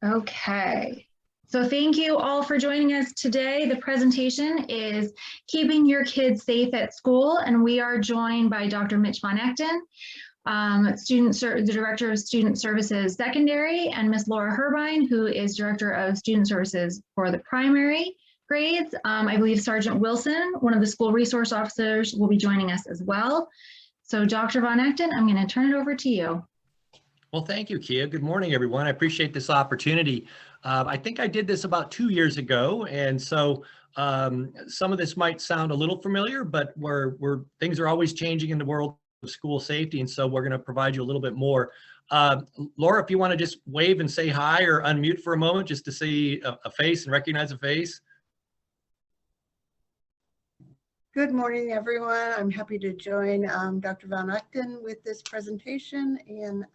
Okay, so thank you all for joining us today. The presentation is Keeping Your Kids Safe at School, and we are joined by Dr. Mitch von Gnechten, the Director of Student Services Secondary, and Ms. Lora Herbein, who is Director of Student Services for the primary grades. I believe Sergeant Wilson, one of the school resource officers, will be joining us as well. So Dr. von Gnechten, I'm going to turn it over to you. Well, thank you, Kia. Good morning, everyone. I appreciate this opportunity. I think I did this about 2 years ago, and so some of this might sound a little familiar, but things are always changing in the world of school safety, and so we're going to provide you a little bit more. Laura, if you want to just wave and say hi or unmute for a moment, just to see a face and recognize a face. Good morning, everyone. I'm happy to join Dr. von Gnechten with this presentation. And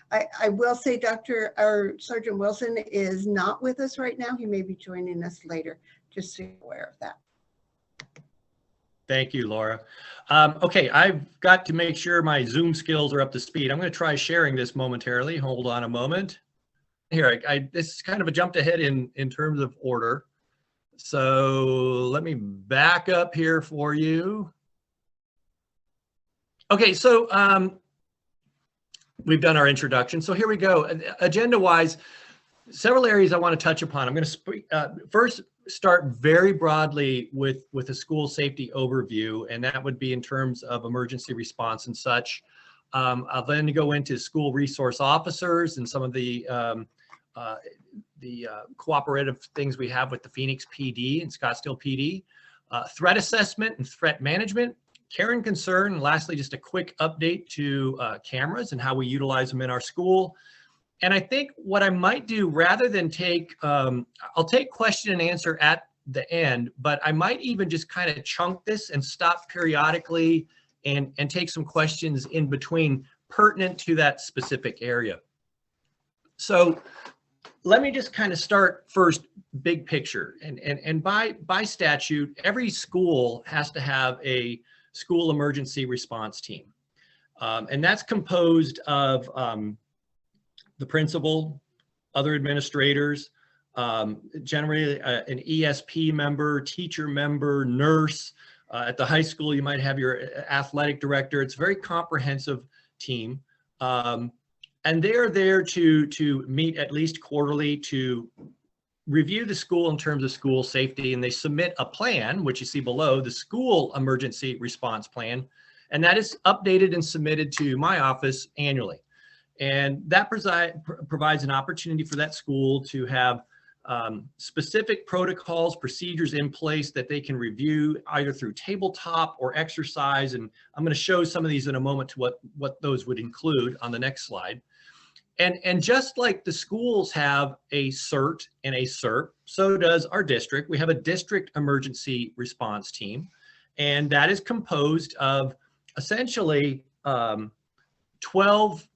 I will say Sergeant Wilson is not with us right now. He may be joining us later, just so you're aware of that. Thank you, Laura. Okay, I've got to make sure my Zoom skills are up to speed. I'm going to try sharing this momentarily. Hold on a moment. Here, this is kind of a jumped ahead in terms of order. So let me back up here for you. Okay, so we've done our introduction. So here we go. Agenda-wise, several areas I want to touch upon. I'm going to first start very broadly with a school safety overview, and that would be in terms of emergency response and such. I'll then go into school resource officers and some of the cooperative things we have with the Phoenix PD and Scottsdale PD, threat assessment and threat management, care and concern, and lastly, just a quick update to cameras and how we utilize them in our school. And I think what I might do, rather than I'll take question and answer at the end, but I might even just kind of chunk this and stop periodically and take some questions in between pertinent to that specific area. So let me just kind of start first big picture, and by statute, every school has to have a school emergency response team, and that's composed of the principal, other administrators, generally an ESP member, teacher member, nurse. At the high school, you might have your athletic director. It's a very comprehensive team. And they're there to meet at least quarterly to review the school in terms of school safety, and they submit a plan, which you see below, the school emergency response plan, and that is updated and submitted to my office annually. And that provides an opportunity for that school to have specific protocols, procedures in place that they can review either through tabletop or exercise, and I'm going to show some of these in a moment to what those would include on the next slide. And just like the schools have a CERT and a CERP, so does our district. We have a district emergency response team, and that is composed of essentially 12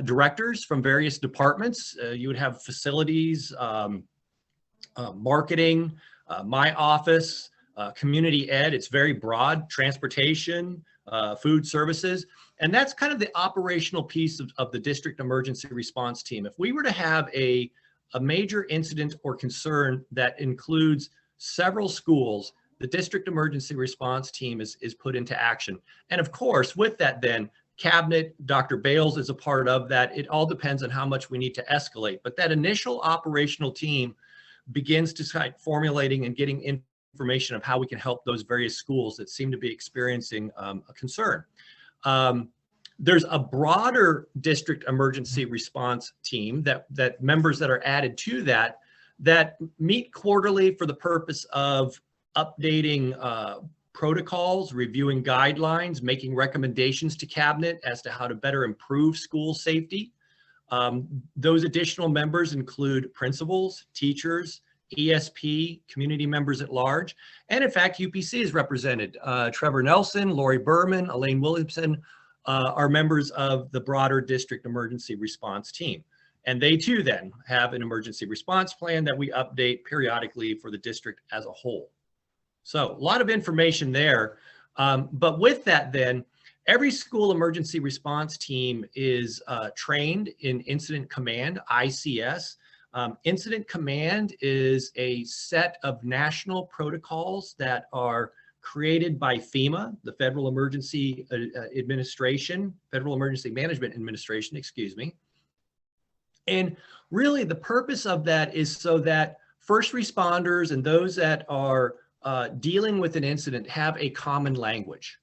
directors from various departments. You would have facilities, marketing, my office, community ed. It's very broad, transportation, food services, and that's kind of the operational piece of the district emergency response team. If we were to have a major incident or concern that includes several schools, the district emergency response team is put into action. And of course, with that then, cabinet, Dr. Bales is a part of that. It all depends on how much we need to escalate. But that initial operational team begins to start formulating and getting information of how we can help those various schools that seem to be experiencing a concern. There's a broader district emergency response team that members that are added to that meet quarterly for the purpose of updating protocols, reviewing guidelines, making recommendations to cabinet as to how to better improve school safety. Those additional members include principals, teachers, ESP, community members at large, and in fact, UPC is represented. Trevor Nelson, Lori Berman, Elaine Williamson are members of the broader district emergency response team. And they too then have an emergency response plan that we update periodically for the district as a whole. So a lot of information there. But with that then, Every school emergency response team is trained in Incident Command, ICS. Incident Command is a set of national protocols that are created by FEMA, the Federal Emergency Administration, Federal Emergency Management Administration, excuse me. And really the purpose of that is so that first responders and those that are dealing with an incident have a common language.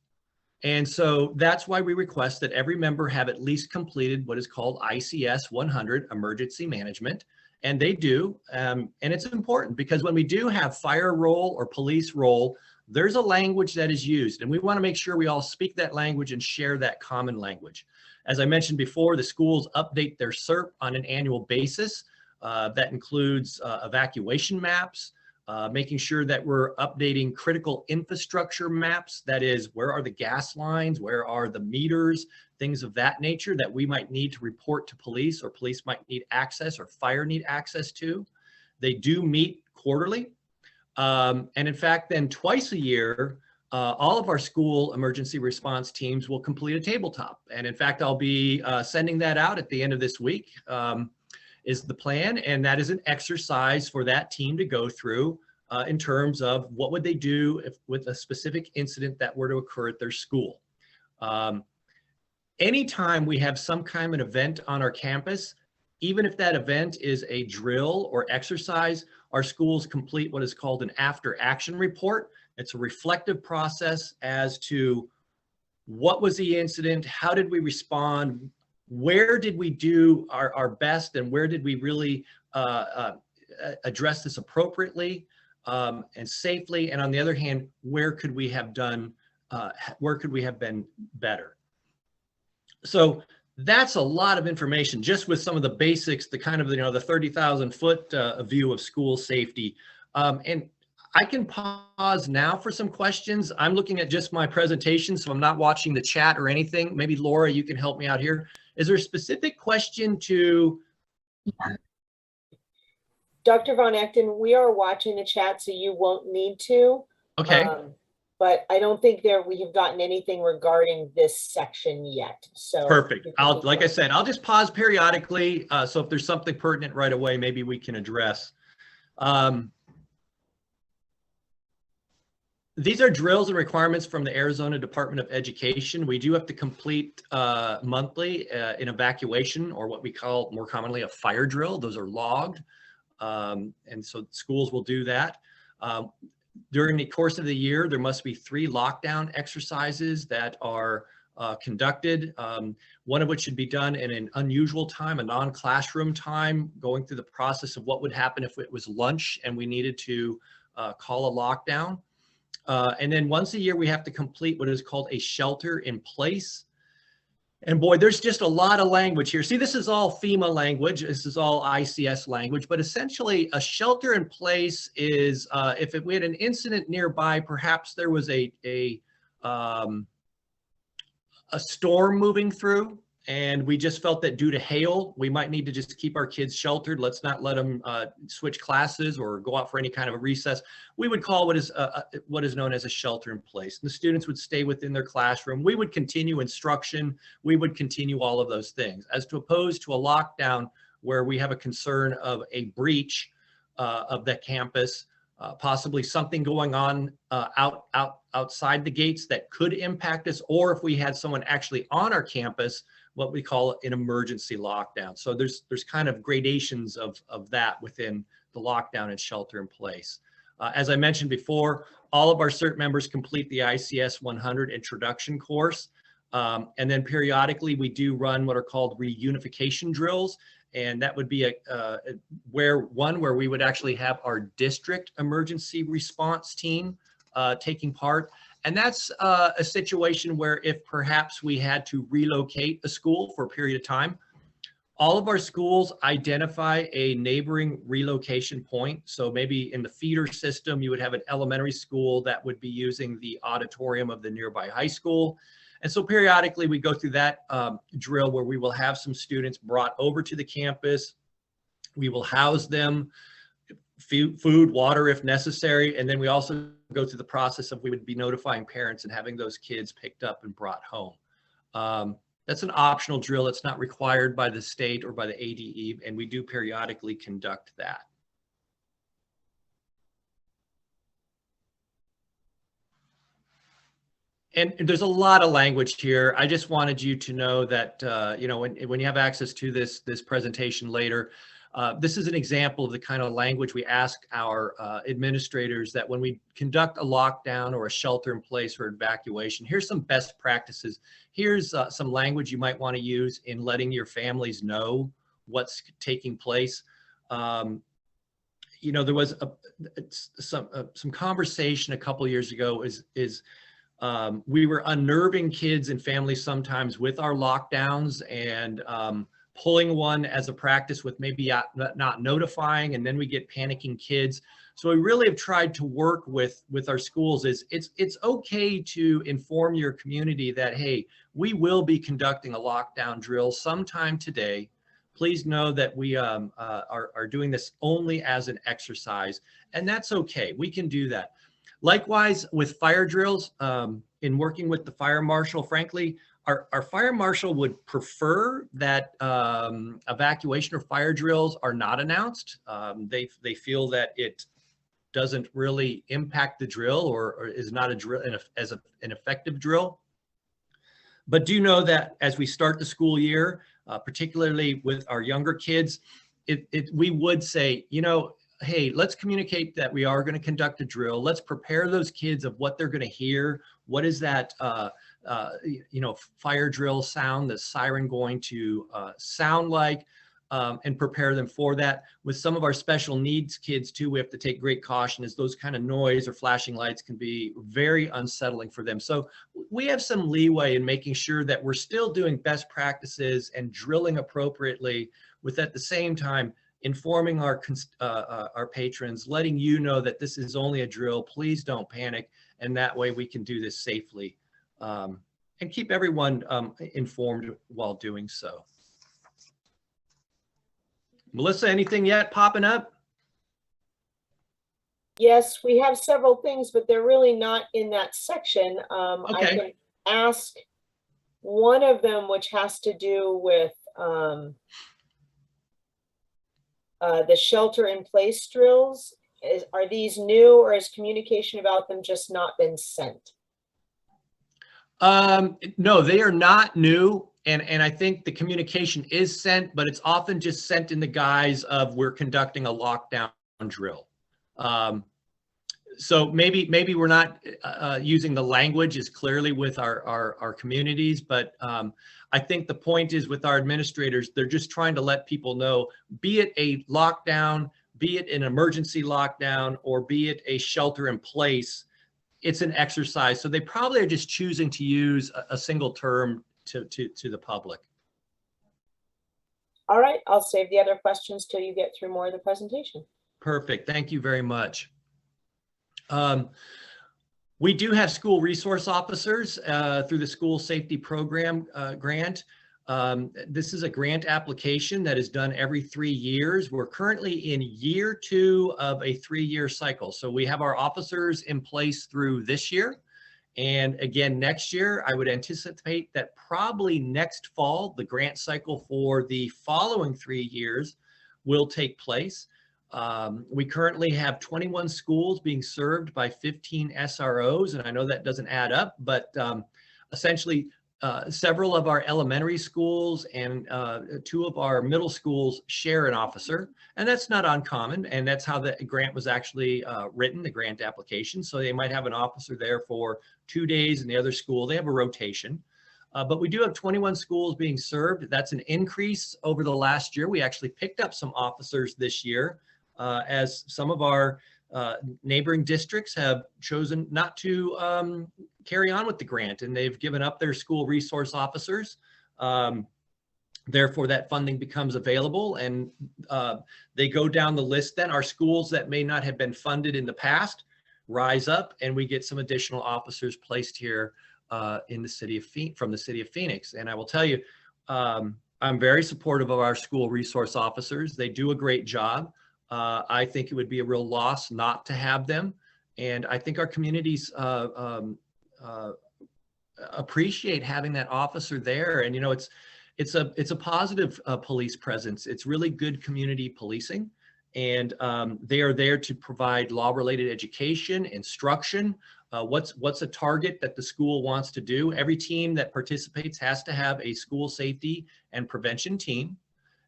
And so that's why we request that every member have at least completed what is called ICS 100, Emergency Management. And they do, and it's important because when we do have fire roll or police roll, there's a language that is used, and we want to make sure we all speak that language and share that common language. As I mentioned before, the schools update their CERP on an annual basis. That includes evacuation maps, making sure that we're updating critical infrastructure maps. That is, where are the gas lines, where are the meters, things of that nature that we might need to report to police, or police might need access, or fire need access to. They do meet quarterly. And in fact, then twice a year, all of our school emergency response teams will complete a tabletop. And in fact, I'll be sending that out at the end of this week, is the plan. And that is an exercise for that team to go through in terms of what would they do if, with a specific incident that were to occur at their school. Anytime we have some kind of an event on our campus, even if that event is a drill or exercise, our schools complete what is called an after action report. It's a reflective process as to what was the incident, how did we respond, where did we do our best, and where did we really address this appropriately and safely, and on the other hand, where could we have done, where could we have been better? So that's a lot of information just with some of the basics, the kind of, the 30,000 foot view of school safety. And I can pause now for some questions. I'm looking at just my presentation, so I'm not watching the chat or anything. Maybe Laura, you can help me out here. Is there a specific question to? Dr. von Gnechten, we are watching the chat, so you won't need to. Okay. But I don't think we have gotten anything regarding this section yet. So perfect. Like I said, I'll just pause periodically. So if there's something pertinent right away, maybe we can address. These are drills and requirements from the Arizona Department of Education. We do have to complete monthly an evacuation, or what we call more commonly a fire drill. Those are logged. And so schools will do that. During the course of the year, there must be 3 lockdown exercises that are conducted, one of which should be done in an unusual time, a non-classroom time, going through the process of what would happen if it was lunch and we needed to call a lockdown. And then once a year, we have to complete what is called a shelter in place. And boy, there's just a lot of language here. See, this is all FEMA language. This is all ICS language, but essentially a shelter in place is if we had an incident nearby, perhaps there was a storm moving through, and we just felt that due to hail, we might need to just keep our kids sheltered. Let's not let them switch classes or go out for any kind of a recess. We would call what is known as a shelter in place. And the students would stay within their classroom. We would continue instruction. We would continue all of those things, as to opposed to a lockdown where we have a concern of a breach of the campus, possibly something going on outside the gates that could impact us, or if we had someone actually on our campus, what we call an emergency lockdown. So there's kind of gradations of that within the lockdown and shelter in place. As I mentioned before, all of our CERT members complete the ICS 100 introduction course. And then periodically we do run what are called reunification drills. And that would be where we would actually have our district emergency response team taking part. And that's a situation where if perhaps we had to relocate a school for a period of time, all of our schools identify a neighboring relocation point. So maybe in the feeder system, you would have an elementary school that would be using the auditorium of the nearby high school. And so periodically we go through that drill where we will have some students brought over to the campus. We will house them, food, water if necessary. And then we also go through the process of we would be notifying parents and having those kids picked up and brought home. That's an optional drill. It's not required by the state or by the ADE, and we do periodically conduct that. And there's a lot of language here. I just wanted you to know that, you know, when you have access to this presentation later, this is an example of the kind of language we ask our administrators that when we conduct a lockdown or a shelter in place or evacuation, here's some best practices. Here's some language you might want to use in letting your families know what's taking place. You know, there was some conversation a couple of years ago we were unnerving kids and families sometimes with our lockdowns and pulling one as a practice with maybe not notifying, and then we get panicking kids. So we really have tried to work with our schools. It's okay to inform your community that, hey, we will be conducting a lockdown drill sometime today. Please know that we are doing this only as an exercise, and that's okay. We can do that. Likewise, with fire drills, in working with the fire marshal, frankly, our fire marshal would prefer that evacuation or fire drills are not announced. They feel that it doesn't really impact the drill or is not a drill as an effective drill. But do know that as we start the school year, particularly with our younger kids, we would say, you know, hey, let's communicate that we are going to conduct a drill. Let's prepare those kids of what they're going to hear. What is that, you know, fire drill sound, the siren going to sound like, and prepare them for that. With some of our special needs kids too, we have to take great caution as those kind of noise or flashing lights can be very unsettling for them. So we have some leeway in making sure that we're still doing best practices and drilling appropriately, with at the same time informing our patrons, letting you know that this is only a drill. Please don't panic. And that way we can do this safely and keep everyone informed while doing so. Melissa, anything yet popping up? Yes, we have several things, but they're really not in that section. Okay. I can ask one of them, which has to do with the shelter in place drills. Are these new, or has communication about them just not been sent? No, they are not new. And I think the communication is sent, but it's often just sent in the guise of we're conducting a lockdown drill. So maybe we're not using the language as clearly with our communities, but I think the point is with our administrators, they're just trying to let people know, be it a lockdown, be it an emergency lockdown, or be it a shelter in place, it's an exercise. So they probably are just choosing to use a single term to the public. All right, I'll save the other questions till you get through more of the presentation. Perfect. Thank you very much. We do have school resource officers through the school safety program grant. This is a grant application that is done every 3 years. We're currently in year 2 of a 3-year cycle. So we have our officers in place through this year. And again, next year, I would anticipate that probably next fall, the grant cycle for the following 3 years will take place. We currently have 21 schools being served by 15 SROs, and I know that doesn't add up, but essentially several of our elementary schools and 2 of our middle schools share an officer, and that's not uncommon, and that's how the grant was actually written, the grant application. So they might have an officer there for 2 days, and the other school, they have a rotation. But we do have 21 schools being served. That's an increase over the last year. We actually picked up some officers this year as some of our neighboring districts have chosen not to carry on with the grant, and they've given up their school resource officers. Therefore, that funding becomes available, and they go down the list. Then our schools that may not have been funded in the past rise up, and we get some additional officers placed here in the city of from the city of Phoenix. And I will tell you, I'm very supportive of our school resource officers. They do a great job. I think it would be a real loss not to have them. And I think our communities appreciate having that officer there. And, you know, it's a positive police presence. It's really good community policing. And they are there to provide law-related education, instruction. What's a target that the school wants to do? Every team that participates has to have a school safety and prevention team.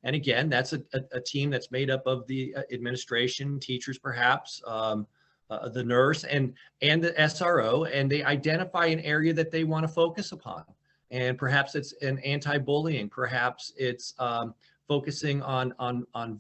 And again, that's a team that's made up of the administration, teachers perhaps, the nurse, and the SRO, and they identify an area that they want to focus upon. And perhaps it's an anti-bullying, perhaps it's focusing on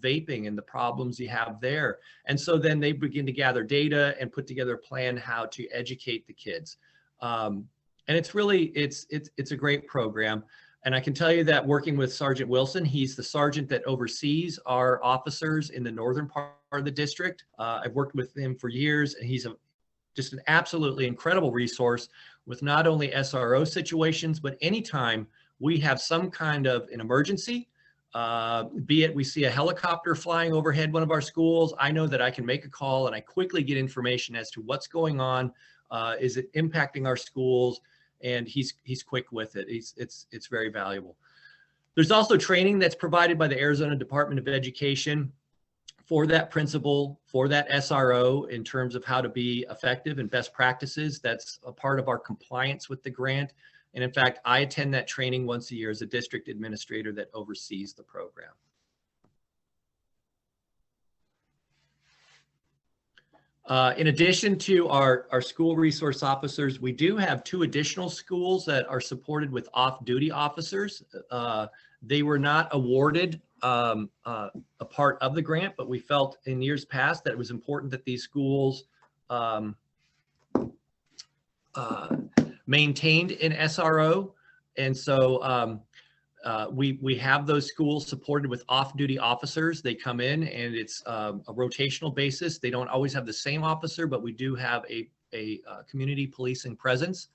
vaping and the problems you have there. And so then they begin to gather data and put together a plan how to educate the kids. And it's really, it's a great program. And I can tell you that working with Sergeant Wilson, he's the sergeant that oversees our officers in the northern part of the district. I've worked with him for years, and he's just an absolutely incredible resource with not only SRO situations, but anytime we have some kind of an emergency, be it we see a helicopter flying overhead one of our schools, I know that I can make a call and I quickly get information as to what's going on. Is it impacting our schools? And he's quick with it. It's very valuable. There's also training that's provided by the Arizona Department of Education for that principal, for that SRO, in terms of how to be effective and best practices. That's a part of our compliance with the grant. And in fact, I attend that training once a year as a district administrator that oversees the program. In addition to our school resource officers, we do have 2 additional schools that are supported with off-duty officers. They were not awarded a part of the grant, but we felt in years past that it was important that these schools maintained an SRO. And so we have those schools supported with off-duty officers. They come in and it's a rotational basis. They don't always have the same officer, but we do have a community policing presence.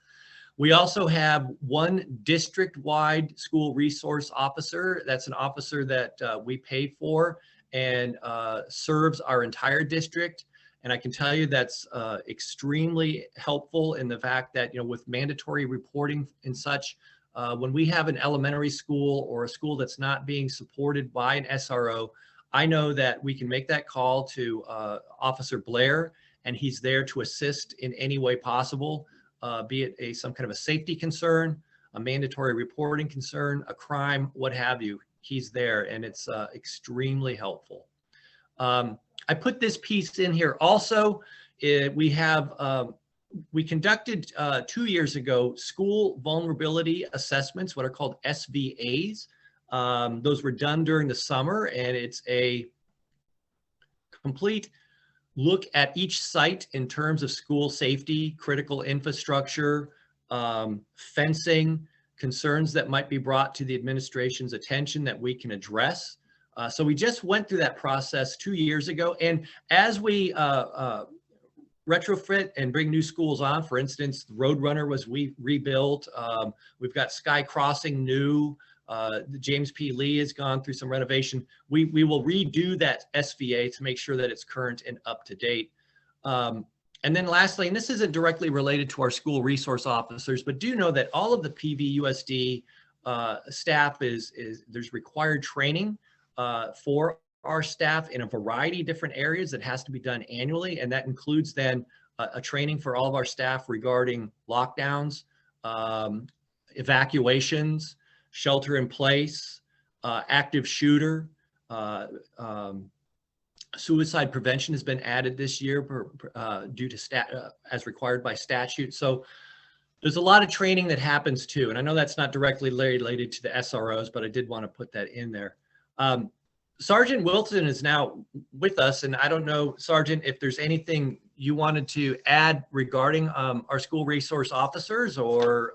We also have 1 district-wide school resource officer. That's an officer that we pay for and serves our entire district. And I can tell you that's extremely helpful in the fact that, you know, with mandatory reporting and such, when we have an elementary school or a school that's not being supported by an SRO, I know that we can make that call to Officer Blair, and he's there to assist in any way possible, be it some kind of a safety concern, a mandatory reporting concern, a crime, what have you. He's there, and it's extremely helpful. I put this piece in here also. We conducted 2 years ago school vulnerability assessments, what are called SVAs. Those were done during the summer, and it's a complete look at each site in terms of school safety, critical infrastructure, fencing, concerns that might be brought to the administration's attention that we can address. So we just went through that process 2 years ago. And as we retrofit and bring new schools on, for instance, Roadrunner was rebuilt. We've got Sky Crossing new. The James P. Lee has gone through some renovation. We will redo that SVA to make sure that it's current and up to date. And then lastly, and this isn't directly related to our school resource officers, but do know that all of the PVUSD staff there's required training for our staff in a variety of different areas that has to be done annually. And that includes then a training for all of our staff regarding lockdowns, evacuations, shelter in place, active shooter, suicide prevention has been added this year due to as required by statute. So there's a lot of training that happens too. And I know that's not directly related to the SROs, but I did want to put that in there. Sergeant Wilson is now with us, and I don't know, Sergeant, if there's anything you wanted to add regarding our school resource officers, or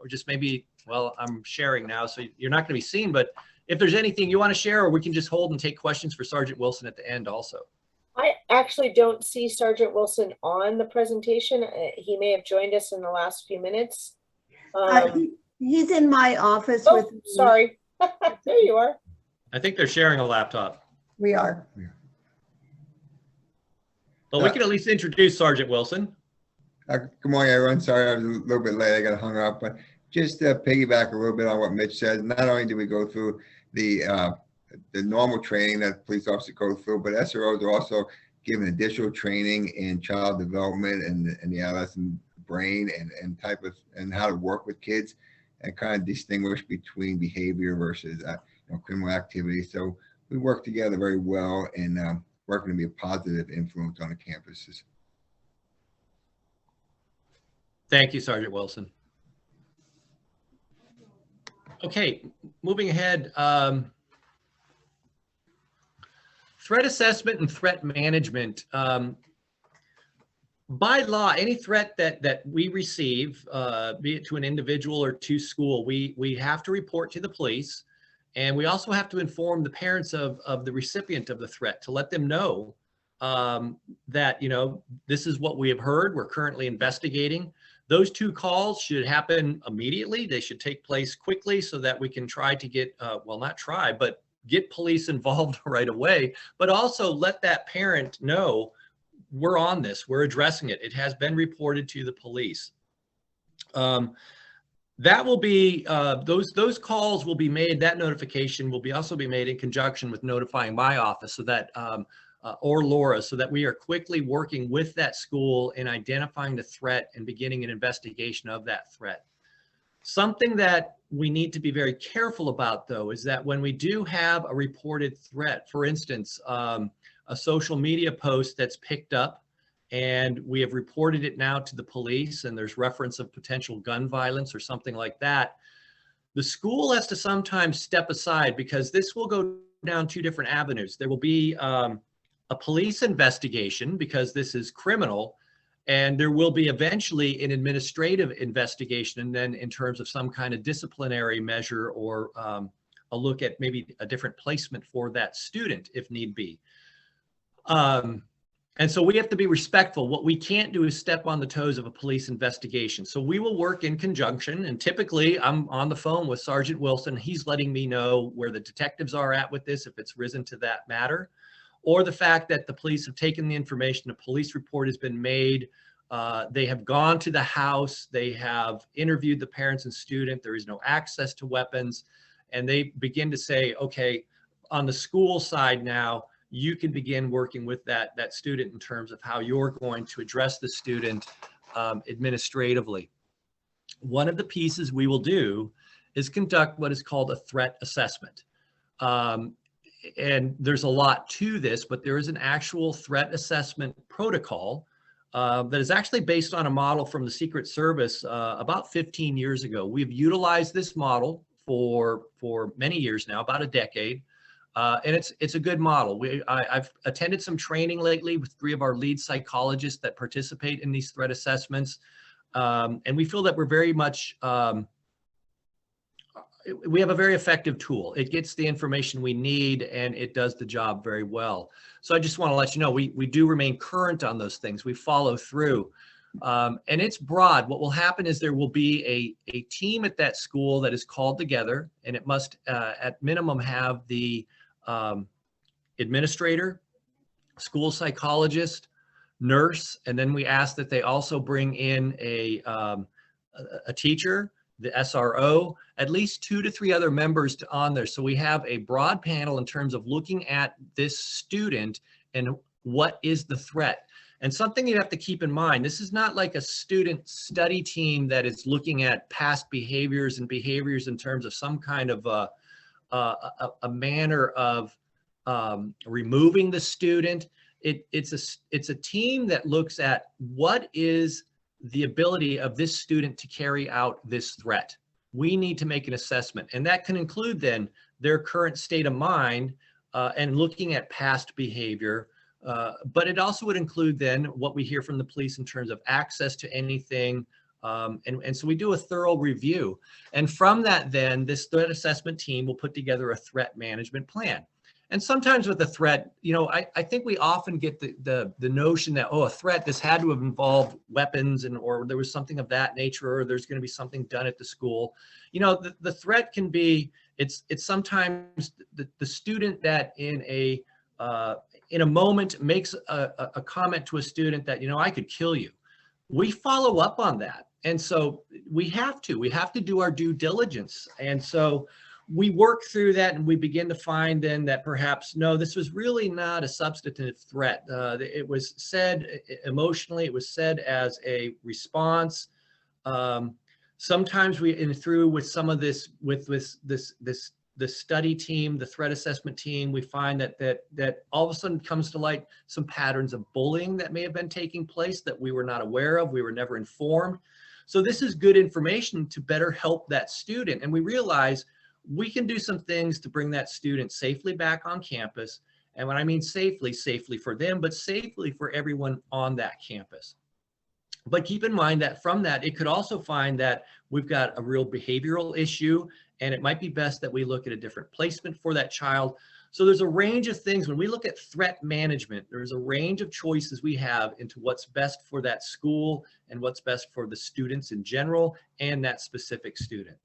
just maybe, well, I'm sharing now, so you're not going to be seen, but if there's anything you want to share, or we can just hold and take questions for Sergeant Wilson at the end also. I actually don't see Sergeant Wilson on the presentation. He may have joined us in the last few minutes. He's in my office with me. Sorry. There you are. I think they're sharing a laptop. We are. Well, we can at least introduce Sergeant Wilson. Good morning, everyone. Sorry I was a little bit late. I got hung up, but just to piggyback a little bit on what Mitch said. Not only did we go through the normal training that police officers go through, but SROs are also given additional training in child development and the adolescent brain and how to work with kids and kind of distinguish between behavior versus criminal activity. So we work together very well and working to be a positive influence on the campuses. Thank you, Sergeant Wilson. Okay, moving ahead. Threat assessment and threat management. By law, any threat that we receive, be it to an individual or to school, we have to report to the police, and we also have to inform the parents of the recipient of the threat to let them know that, this is what we have heard. We're currently investigating. Those two calls should happen immediately. They should take place quickly so that we can try to get, well, not try, but get police involved right away, but also let that parent know we're on this, we're addressing it. It has been reported to the police. That will be, those calls will be made, that notification will also be made in conjunction with notifying my office so that, or Lora, so that we are quickly working with that school in identifying the threat and beginning an investigation of that threat. Something that we need to be very careful about, though, is that when we do have a reported threat, for instance, a social media post that's picked up and we have reported it now to the police and there's reference of potential gun violence or something like that, the school has to sometimes step aside because this will go down two different avenues. There will be a police investigation because this is criminal, and there will be eventually an administrative investigation, and then in terms of some kind of disciplinary measure or a look at maybe a different placement for that student if need be. And so we have to be respectful. What we can't do is step on the toes of a police investigation. So we will work in conjunction, and typically I'm on the phone with Sergeant Wilson. He's letting me know where the detectives are at with this, if it's risen to that matter, or the fact that the police have taken the information, a police report has been made, they have gone to the house, they have interviewed the parents and student, there is no access to weapons, and they begin to say, okay, on the school side now, you can begin working with that student in terms of how you're going to address the student administratively. One of the pieces we will do is conduct what is called a threat assessment. And there's a lot to this, but there is an actual threat assessment protocol that is actually based on a model from the Secret Service about 15 years ago. We've utilized this model for many years now, about a decade, and it's a good model. I've attended some training lately with 3 of our lead psychologists that participate in these threat assessments, and we feel that we're very much we have a very effective tool. It gets the information we need and it does the job very well. So I just want to let you know, we do remain current on those things. We follow through. And it's broad. What will happen is there will be a team at that school that is called together, and it must at minimum have the administrator, school psychologist, nurse, and then we ask that they also bring in a teacher, the SRO, at least 2 to 3 other members on there. So we have a broad panel in terms of looking at this student and what is the threat. And something you have to keep in mind, this is not like a student study team that is looking at past behaviors and behaviors in terms of some kind of a manner of removing the student. It's a team that looks at what is the ability of this student to carry out this threat. We need to make an assessment, and that can include then their current state of mind and looking at past behavior, but it also would include then what we hear from the police in terms of access to anything, and so we do a thorough review. And from that then, this threat assessment team will put together a threat management plan. And sometimes with a threat, I think we often get the notion that, oh, a threat, this had to have involved weapons or there was something of that nature, or there's going to be something done at the school. The threat can be, it's sometimes the student that in a moment makes a comment to a student that, I could kill you. we follow up on that. And so we have to do our due diligence. And so we work through that, and we begin to find then that perhaps, no, this was really not a substantive threat. It was said emotionally, it was said as a response. Sometimes through with some of this, with the study team, the threat assessment team, we find that all of a sudden comes to light some patterns of bullying that may have been taking place that we were not aware of, we were never informed. So this is good information to better help that student. And we realize we can do some things to bring that student safely back on campus. And when I mean safely, safely for them, but safely for everyone on that campus. But keep in mind that from that, it could also find that we've got a real behavioral issue, and it might be best that we look at a different placement for that child. So there's a range of things. When we look at threat management, there's a range of choices we have into what's best for that school and what's best for the students in general and that specific student.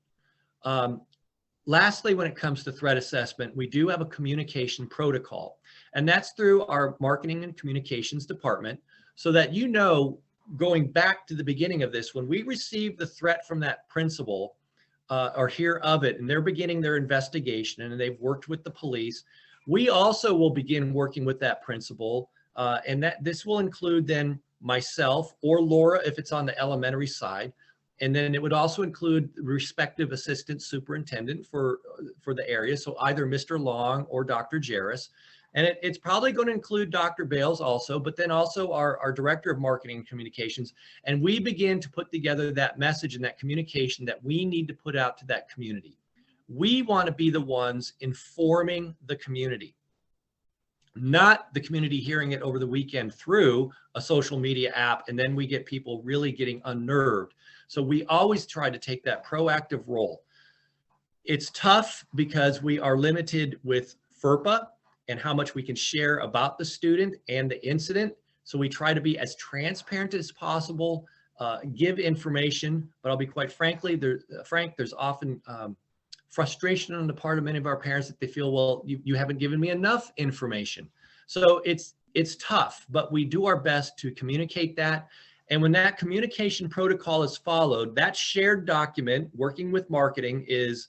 Lastly, when it comes to threat assessment, we do have a communication protocol, and that's through our marketing and communications department, so that, you know, going back to the beginning of this, when we receive the threat from that principal or hear of it, and they're beginning their investigation and they've worked with the police, we also will begin working with that principal, and that this will include then myself or Lora if it's on the elementary side. And then it would also include the respective assistant superintendent for the area. So either Mr. Long or Dr. Jarris. And it's probably going to include Dr. Bales also, but then also our director of marketing and communications. And we begin to put together that message and that communication that we need to put out to that community. We want to be the ones informing the community, not the community hearing it over the weekend through a social media app, and then we get people really getting unnerved. So we always try to take that proactive role. It's tough because we are limited with FERPA and how much we can share about the student and the incident. So we try to be as transparent as possible, give information, but I'll be quite frank, there's often frustration on the part of many of our parents that they feel, well, you haven't given me enough information. So it's tough, but we do our best to communicate that. And when that communication protocol is followed, that shared document working with marketing is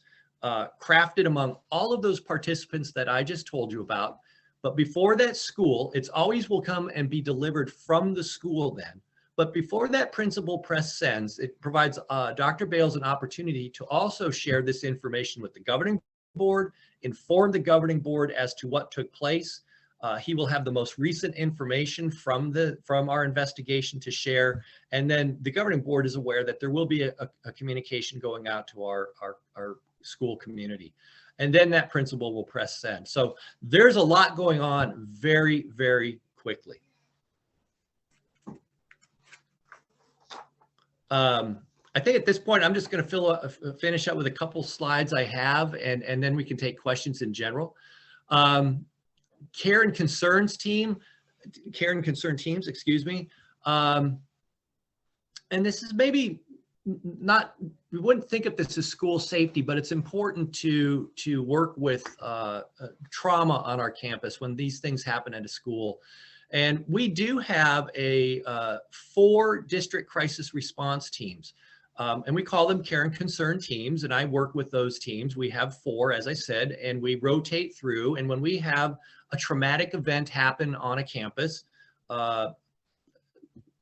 crafted among all of those participants that I just told you about. But before that school, it's always will come and be delivered from the school then. But before that principal press sends, it provides Dr. Bales an opportunity to also share this information with the governing board, inform the governing board as to what took place. He will have the most recent information from our investigation to share. And then the governing board is aware that there will be a communication going out to our school community. And then that principal will press send. So there's a lot going on very, very quickly. I think at this point, I'm just going to finish up with a couple slides I have, and then we can take questions in general. Care and concern teams, excuse me. And this is maybe not, we wouldn't think of this as school safety, but it's important to work with trauma on our campus when these things happen at a school. And we do have 4 district crisis response teams. And we call them care and concern teams, and I work with those teams. We have 4, as I said, and we rotate through. And when we have a traumatic event happen on a campus,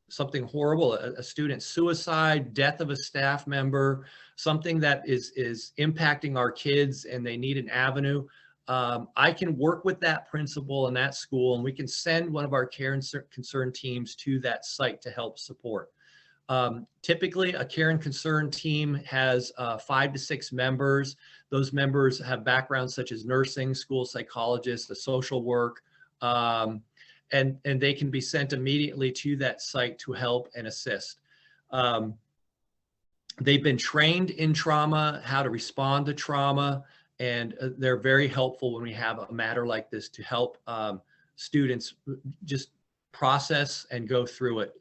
something horrible, a student suicide, death of a staff member, something that is impacting our kids and they need an avenue, I can work with that principal and that school, and we can send one of our care and concern teams to that site to help support. Typically, a care and concern team has 5 to 6 members. Those members have backgrounds such as nursing, school psychologists, the social work, and they can be sent immediately to that site to help and assist. They've been trained in trauma, how to respond to trauma, and they're very helpful when we have a matter like this to help students just process and go through it.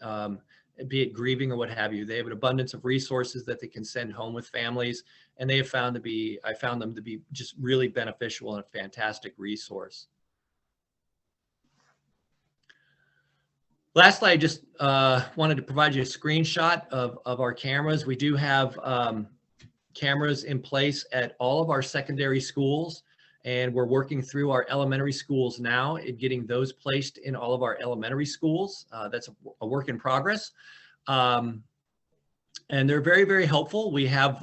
Be it grieving or what have you. They have an abundance of resources that they can send home with families, and they have found I found them to be just really beneficial and a fantastic resource. Lastly, I just wanted to provide you a screenshot of our cameras. We do have cameras in place at all of our secondary schools, and we're working through our elementary schools now and getting those placed in all of our elementary schools. That's a work in progress. And they're very, very helpful. We have,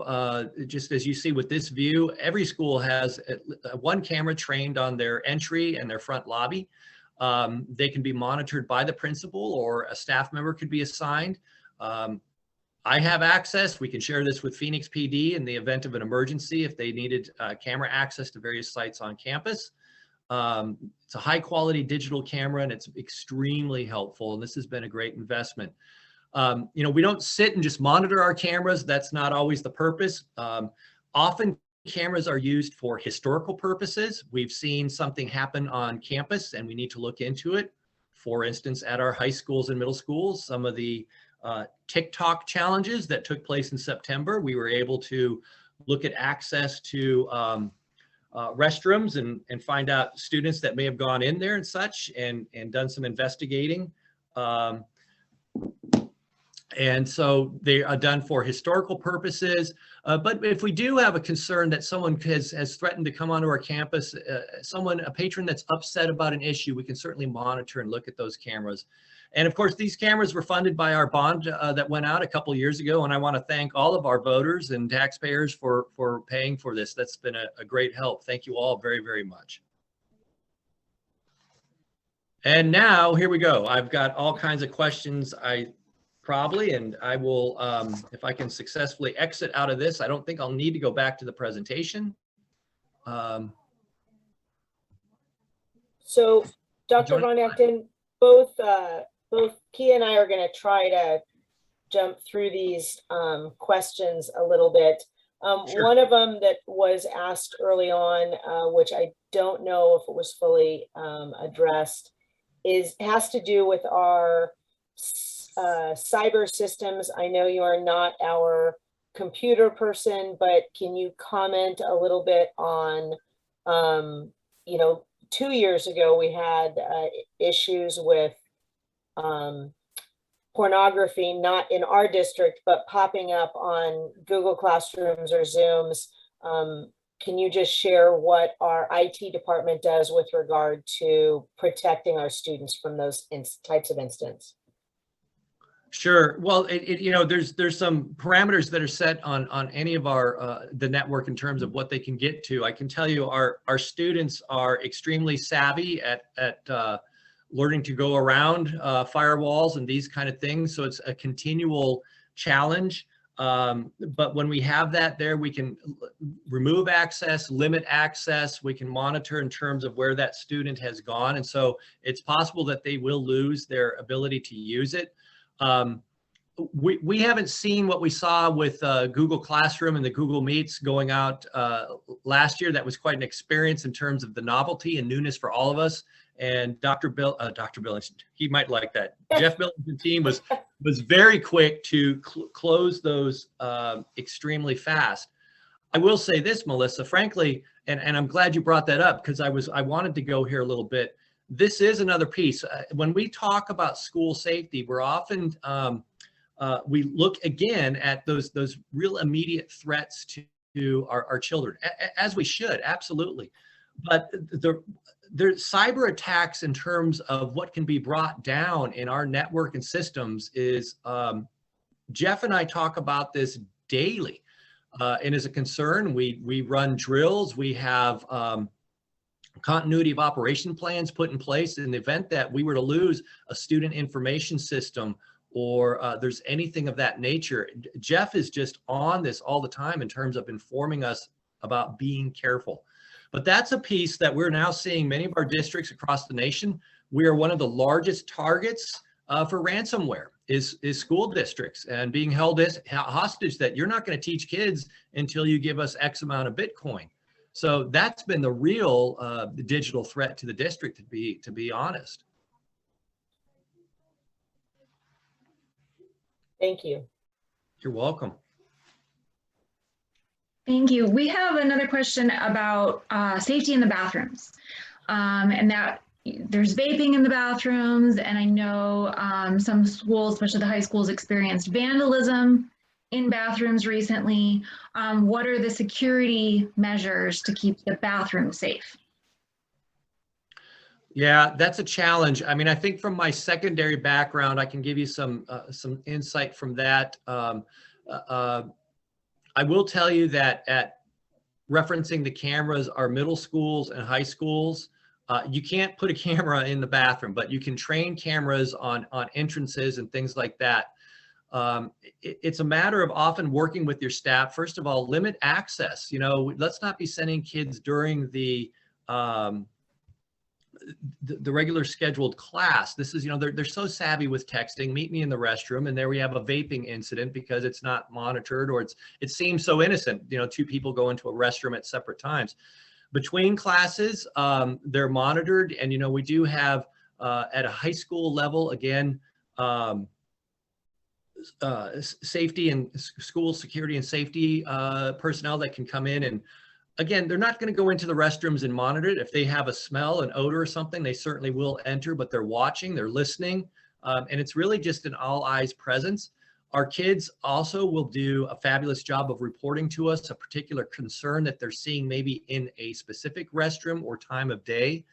just as you see with this view, every school has one camera trained on their entry and their front lobby. They can be monitored by the principal, or a staff member could be assigned. I have access. We can share this with Phoenix PD in the event of an emergency if they needed camera access to various sites on campus. It's a high quality digital camera, and it's extremely helpful. And this has been a great investment. You know, we don't sit and just monitor our cameras. That's not always the purpose. Often cameras are used for historical purposes. We've seen something happen on campus and we need to look into it. For instance, at our high schools and middle schools, some of the TikTok challenges that took place in September, we were able to look at access to restrooms and find out students that may have gone in there and such, and done some investigating. And so they are done for historical purposes. But if we do have a concern that someone has threatened to come onto our campus, a patron that's upset about an issue, we can certainly monitor and look at those cameras. And of course, these cameras were funded by our bond that went out a couple of years ago. And I want to thank all of our voters and taxpayers for paying for this. That's been a great help. Thank you all very, very much. And now here we go. I've got all kinds of questions. And I will, if I can successfully exit out of this, I don't think I'll need to go back to the presentation. So Dr. von Gnechten, both Kia and I are going to try to jump through these questions a little bit. Sure. One of them that was asked early on, which I don't know if it was fully addressed, has to do with our cyber systems. I know you are not our computer person, but can you comment a little bit on, you know, 2 years ago we had issues with pornography, not in our district, but popping up on Google Classrooms or Zooms. Can you just share what our IT department does with regard to protecting our students from those types of incidents? Sure. Well, you know, there's some parameters that are set on any of our the network in terms of what they can get to. I can tell you our students are extremely savvy at learning to go around firewalls and these kind of things. So it's a continual challenge. But when we have that there, we can remove access, limit access. We can monitor in terms of where that student has gone. And so it's possible that they will lose their ability to use it. We haven't seen what we saw with Google Classroom and the Google Meets going out last year. That was quite an experience in terms of the novelty and newness for all of us. And Dr. Billington, he might like that. Jeff Billington's team was very quick to close those extremely fast. I will say this, Melissa, frankly, and I'm glad you brought that up because I wanted to go here a little bit. This is another piece. When we talk about school safety, we're often, we look again at those real immediate threats to our children, as we should, absolutely. But there's cyber attacks in terms of what can be brought down in our network and systems is, Jeff and I talk about this daily. And as a concern, we run drills, we have continuity of operation plans put in place in the event that we were to lose a student information system or there's anything of that nature. Jeff is just on this all the time in terms of informing us about being careful. But that's a piece that we're now seeing many of our districts across the nation. We are one of the largest targets for ransomware is school districts and being held as hostage that you're not going to teach kids until you give us X amount of Bitcoin. So that's been the real digital threat to the district, to be honest. Thank you. You're welcome. Thank you. We have another question about safety in the bathrooms. And that there's vaping in the bathrooms, and I know some schools, especially the high schools, experienced vandalism in bathrooms recently. What are the security measures to keep the bathroom safe? Yeah, that's a challenge. I mean, I think from my secondary background, I can give you some insight from that. I will tell you that at referencing the cameras, our middle schools and high schools, you can't put a camera in the bathroom, but you can train cameras on entrances and things like that. It's a matter of often working with your staff. First of all, limit access. You know, let's not be sending kids during the regular scheduled class. This is, you know, they're so savvy with texting, meet me in the restroom, and there we have a vaping incident because it's not monitored, or it seems so innocent. You know, two people go into a restroom at separate times. Between classes, they're monitored, and, you know, we do have at a high school level, again, safety and school security and safety personnel that can come in, and again, they're not going to go into the restrooms and monitor it. If they have a smell, an odor or something, they certainly will enter, but they're watching, they're listening, and it's really just an all eyes presence. Our kids also will do a fabulous job of reporting to us a particular concern that they're seeing maybe in a specific restroom or time of day,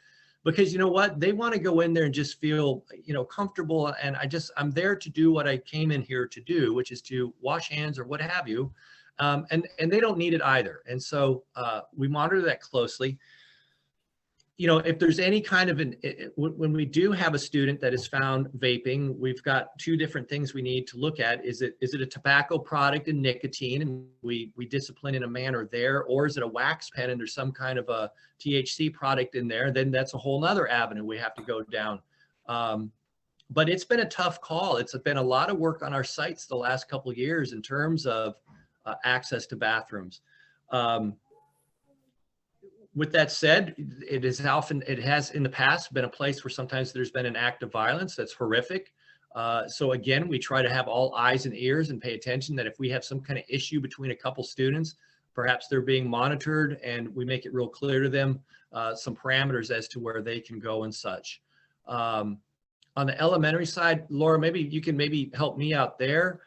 because you know what, they want to go in there and just feel, you know, comfortable. And I'm there to do what I came in here to do, which is to wash hands or what have you. And they don't need it either. And so we monitor that closely. You know, if there's any kind of when we do have a student that is found vaping, we've got two different things we need to look at. Is it a tobacco product and nicotine, and we discipline in a manner there, or is it a wax pen and there's some kind of a THC product in there? Then that's a whole nother avenue we have to go down. But it's been a tough call. It's been a lot of work on our sites the last couple of years in terms of access to bathrooms. With that said, it has in the past been a place where sometimes there's been an act of violence that's horrific. So again, we try to have all eyes and ears and pay attention that if we have some kind of issue between a couple students, perhaps they're being monitored, and we make it real clear to them some parameters as to where they can go and such. On the elementary side, Laura, maybe you can help me out there.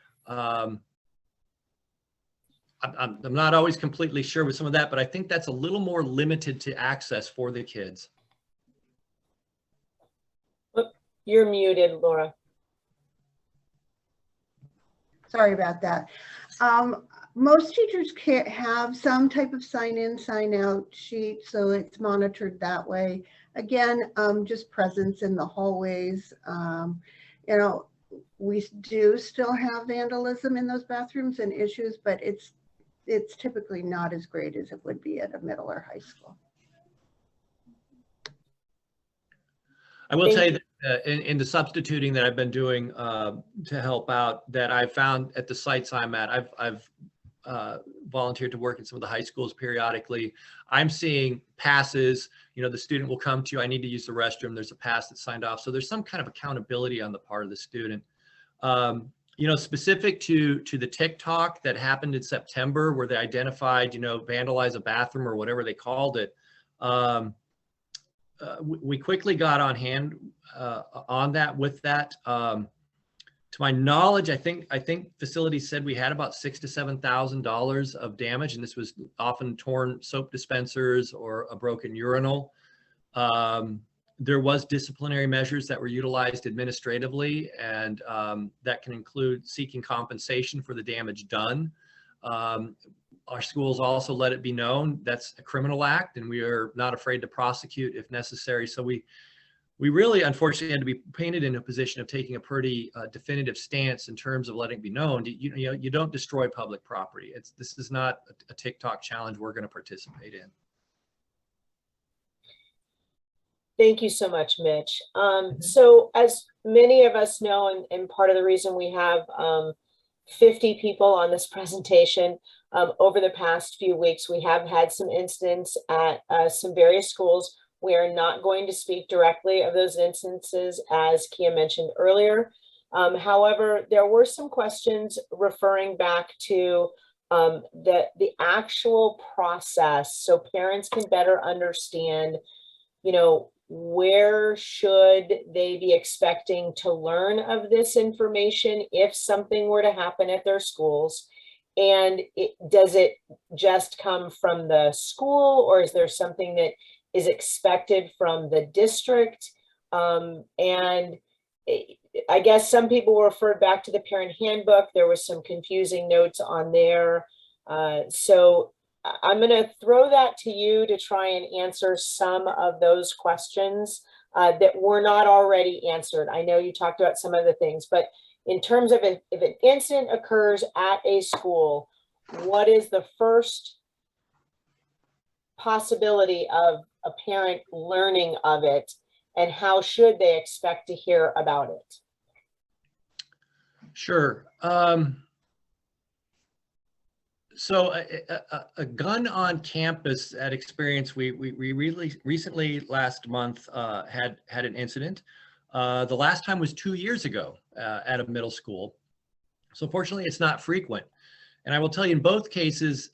I'm not always completely sure with some of that, but I think that's a little more limited to access for the kids. You're muted, Laura. Sorry about that. Most teachers can't have some type of sign in, sign out sheet, so it's monitored that way. Again, just presence in the hallways. You know, we do still have vandalism in those bathrooms and issues, but it's typically not as great as it would be at a middle or high school. I will tell you that in the substituting that I've been doing to help out, that I found at the sites I'm at, I've volunteered to work in some of the high schools periodically. I'm seeing passes, you know, the student will come to you, I need to use the restroom, there's a pass that's signed off. So there's some kind of accountability on the part of the student. You know, specific to the TikTok that happened in September, where they identified, you know, vandalize a bathroom or whatever they called it. We quickly got on hand on that with that. To my knowledge, I think facilities said we had about $6,000 to $7,000 of damage, and this was often torn soap dispensers or a broken urinal. There was disciplinary measures that were utilized administratively, and that can include seeking compensation for the damage done. Our schools also let it be known that's a criminal act, and we are not afraid to prosecute if necessary. So we really, unfortunately, had to be painted in a position of taking a pretty definitive stance in terms of letting it be known. You don't destroy public property. This is not a TikTok challenge we're going to participate in. Thank you so much, Mitch. So as many of us know, and part of the reason we have 50 people on this presentation, over the past few weeks, we have had some incidents at some various schools. We are not going to speak directly of those instances, as Kia mentioned earlier. However, there were some questions referring back to the actual process, so parents can better understand you know, where should they be expecting to learn of this information if something were to happen at their schools? And does it just come from the school, or is there something that is expected from the district? And I guess some people referred back to the parent handbook. There was some confusing notes on there. So I'm going to throw that to you to try and answer some of those questions that were not already answered. I know you talked about some of the things, but in terms of if an incident occurs at a school, what is the first possibility of a parent learning of it, and how should they expect to hear about it? Sure. So a gun on campus at Experience, we really recently last month had an incident. The last time was 2 years ago at a middle school. So fortunately, it's not frequent. And I will tell you, in both cases,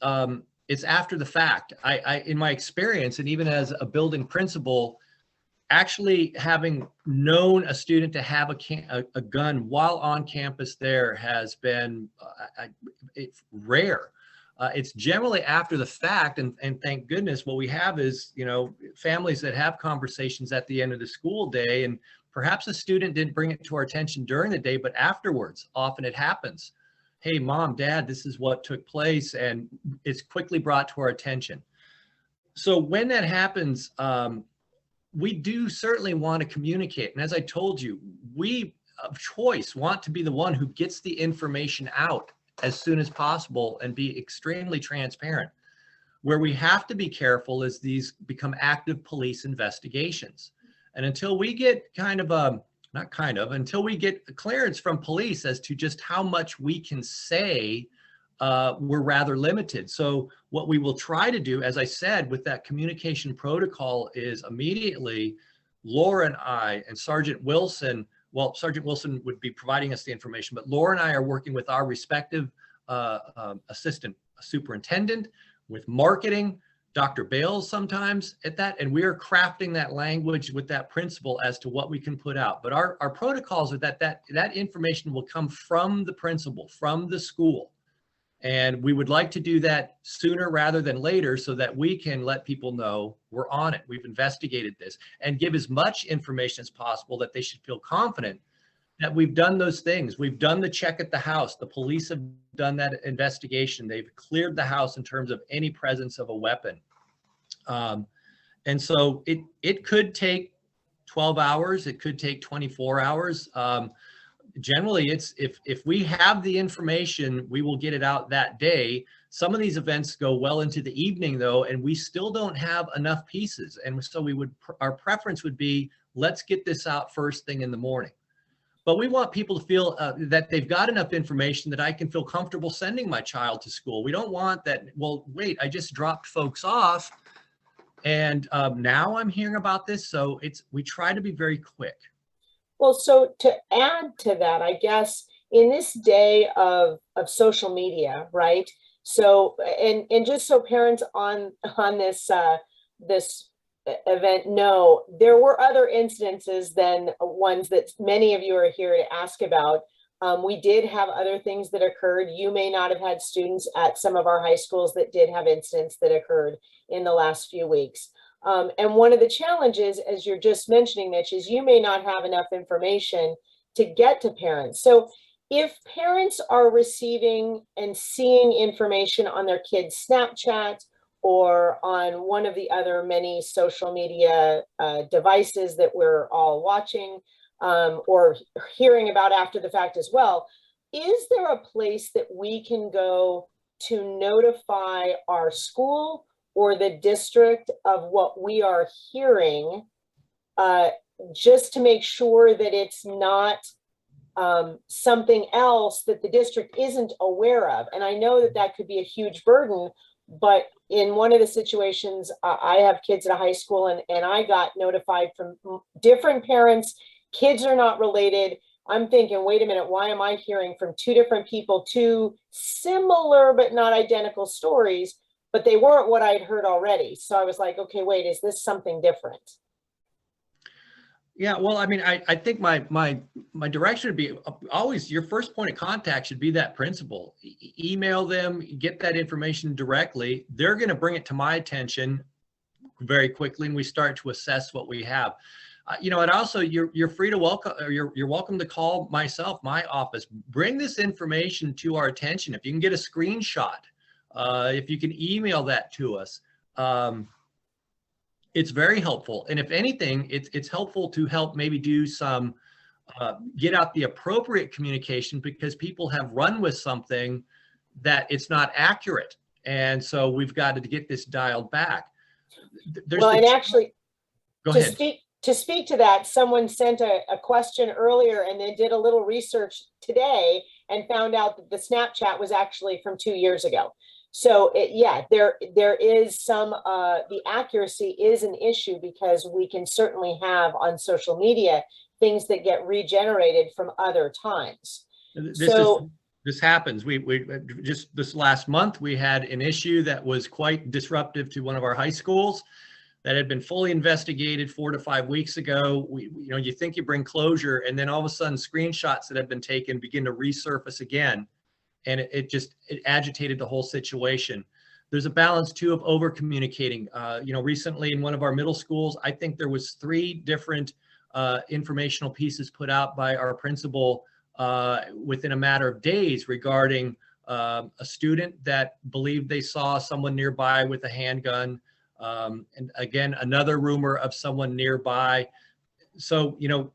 it's after the fact. In my experience, and even as a building principal, actually having known a student to have a gun while on campus there has been it's rare. It's generally after the fact, and thank goodness what we have is, you know, families that have conversations at the end of the school day, and perhaps a student didn't bring it to our attention during the day, but afterwards, often it happens. Hey, mom, dad, this is what took place, and it's quickly brought to our attention. So when that happens, we do certainly want to communicate. And as I told you, we of choice want to be the one who gets the information out as soon as possible and be extremely transparent. Where we have to be careful is these become active police investigations. And until we get until we get clearance from police as to just how much we can say, we're rather limited. So what we will try to do, as I said, with that communication protocol is immediately Laura and I and Sergeant Wilson, well, Sergeant Wilson would be providing us the information, but Laura and I are working with our respective assistant superintendent, with marketing, Dr. Bales sometimes at that, and we are crafting that language with that principal as to what we can put out. But our protocols are that information will come from the principal, from the school. And we would like to do that sooner rather than later so that we can let people know we're on it. We've investigated this, and give as much information as possible that they should feel confident that we've done those things. We've done the check at the house. The police have done that investigation. They've cleared the house in terms of any presence of a weapon. And so it could take 12 hours. It could take 24 hours. Generally, it's if we have the information, we will get it out that day. Some of these events go well into the evening though, and we still don't have enough pieces. And so our preference would be, let's get this out first thing in the morning. But we want people to feel that they've got enough information that I can feel comfortable sending my child to school. We don't want that, well, wait, I just dropped folks off and now I'm hearing about this. So we try to be very quick. Well, so to add to that, I guess in this day of social media, right? So, and just so parents on this this event know, there were other incidences than ones that many of you are here to ask about. We did have other things that occurred. You may not have had students at some of our high schools that did have incidents that occurred in the last few weeks. And one of the challenges, as you're just mentioning, Mitch, is you may not have enough information to get to parents. So if parents are receiving and seeing information on their kids' Snapchat or on one of the other many social media devices that we're all watching or hearing about after the fact as well, is there a place that we can go to notify our school or the district of what we are hearing, just to make sure that it's not something else that the district isn't aware of? And I know that that could be a huge burden, but in one of the situations, I have kids at a high school and I got notified from different parents. Kids are not related. I'm thinking, wait a minute, why am I hearing from two different people, two similar but not identical stories, but they weren't what I'd heard already? So I was like, okay, wait, is this something different? Yeah, well, I mean, I think my direction would be always your first point of contact should be that principal. Email them, get that information directly. They're going to bring it to my attention very quickly, and we start to assess what we have. You know, and also you're free to welcome, or you're welcome to call myself, my office. Bring this information to our attention. If you can get a screenshot, if you can email that to us. It's very helpful. And if anything, it's helpful to help maybe do some, get out the appropriate communication, because people have run with something that it's not accurate. And so we've got to get this dialed back. Well, and actually, go ahead. To speak to that, someone sent a question earlier and then did a little research today and found out that the Snapchat was actually from 2 years ago. So yeah, there is some, the accuracy is an issue, because we can certainly have on social media things that get regenerated from other times. This happens. We just this last month, we had an issue that was quite disruptive to one of our high schools that had been fully investigated 4 to 5 weeks ago. You know, you think you bring closure, and then all of a sudden screenshots that have been taken begin to resurface again. And it agitated the whole situation. There's a balance too of over communicating. You know, recently in one of our middle schools, I think there was 3 different informational pieces put out by our principal within a matter of days regarding a student that believed they saw someone nearby with a handgun. And again, another rumor of someone nearby. So, you know,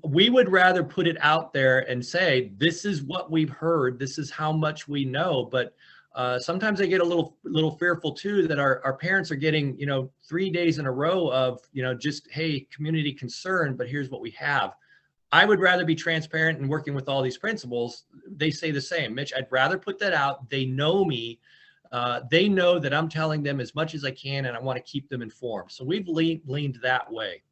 we would rather put it out there and say, this is what we've heard, this is how much we know. But sometimes I get a little fearful too, that our parents are getting, you know, 3 days in a row of, you know, just, hey, community concern, but here's what we have. I would rather be transparent and working with all these principals. They say the same. Mitch, I'd rather put that out. They know me. They know that I'm telling them as much as I can, and I want to keep them informed. So we've leaned that way.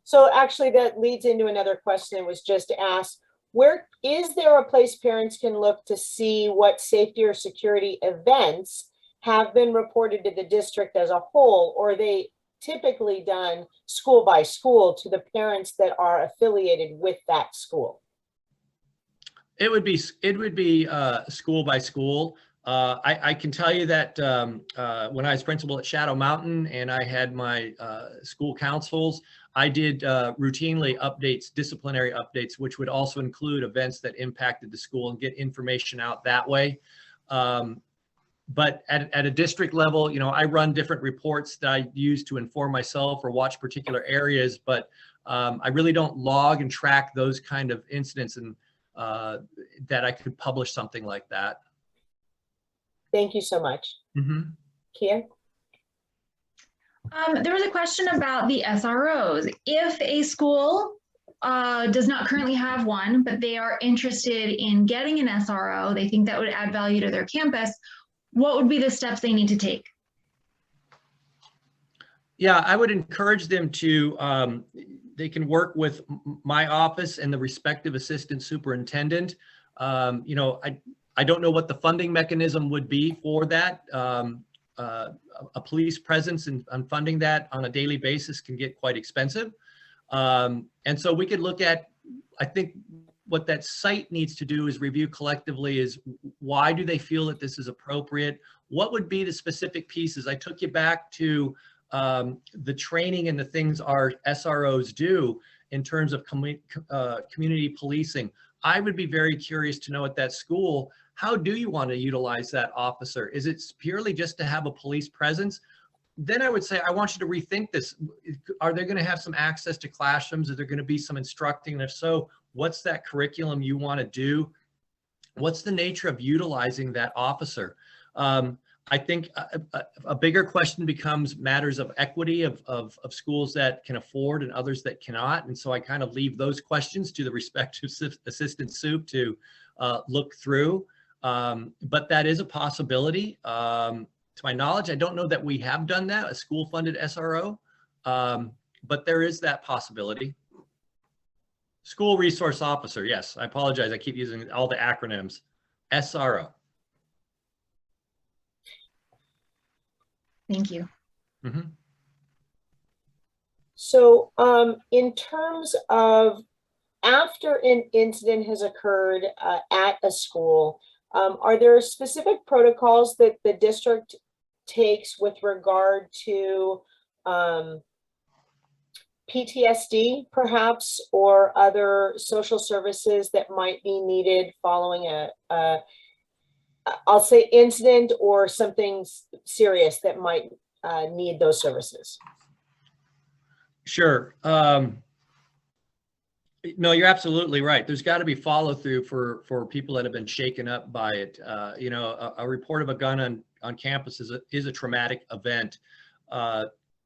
So actually that leads into another question that was just asked. Where is there a place parents can look to see what safety or security events have been reported to the district as a whole, or are they typically done school by school to the parents that are affiliated with that school? It would be school by school. I can tell you that when I was principal at Shadow Mountain and I had my school councils, I did routinely updates, disciplinary updates, which would also include events that impacted the school, and get information out that way. But at a district level, you know, I run different reports that I use to inform myself or watch particular areas, but I really don't log and track those kind of incidents, and that I could publish something like that. Thank you so much. Mm-hmm. Kia? There was a question about the SROs. If a school does not currently have one, but they are interested in getting an SRO, they think that would add value to their campus, what would be the steps they need to take? Yeah, I would encourage them to, they can work with my office and the respective assistant superintendent. You know, I don't know what the funding mechanism would be for that. A police presence and funding that on a daily basis can get quite expensive. And so we could look at, I think what that site needs to do is review collectively is, why do they feel that this is appropriate? What would be the specific pieces? I took you back to the training and the things our SROs do in terms of community policing. I would be very curious to know at that school, how do you want to utilize that officer? Is it purely just to have a police presence? Then I would say, I want you to rethink this. Are they going to have some access to classrooms? Is there going to be some instructing? And if so, what's that curriculum you want to do? What's the nature of utilizing that officer? I think a bigger question becomes matters of equity of schools that can afford and others that cannot. And so I kind of leave those questions to the respective assistant soup to look through. But that is a possibility. To my knowledge, I don't know that we have done that, a school-funded SRO, but there is that possibility. School Resource Officer, yes, I apologize. I keep using all the acronyms. SRO. Thank you. Mm-hmm. So in terms of after an incident has occurred at a school, are there specific protocols that the district takes with regard to PTSD perhaps, or other social services that might be needed following I'll say incident or something serious that might need those services? Sure. No, you're absolutely right. There's got to be follow through for people that have been shaken up by it. You know, a report of a gun on campus is a traumatic event.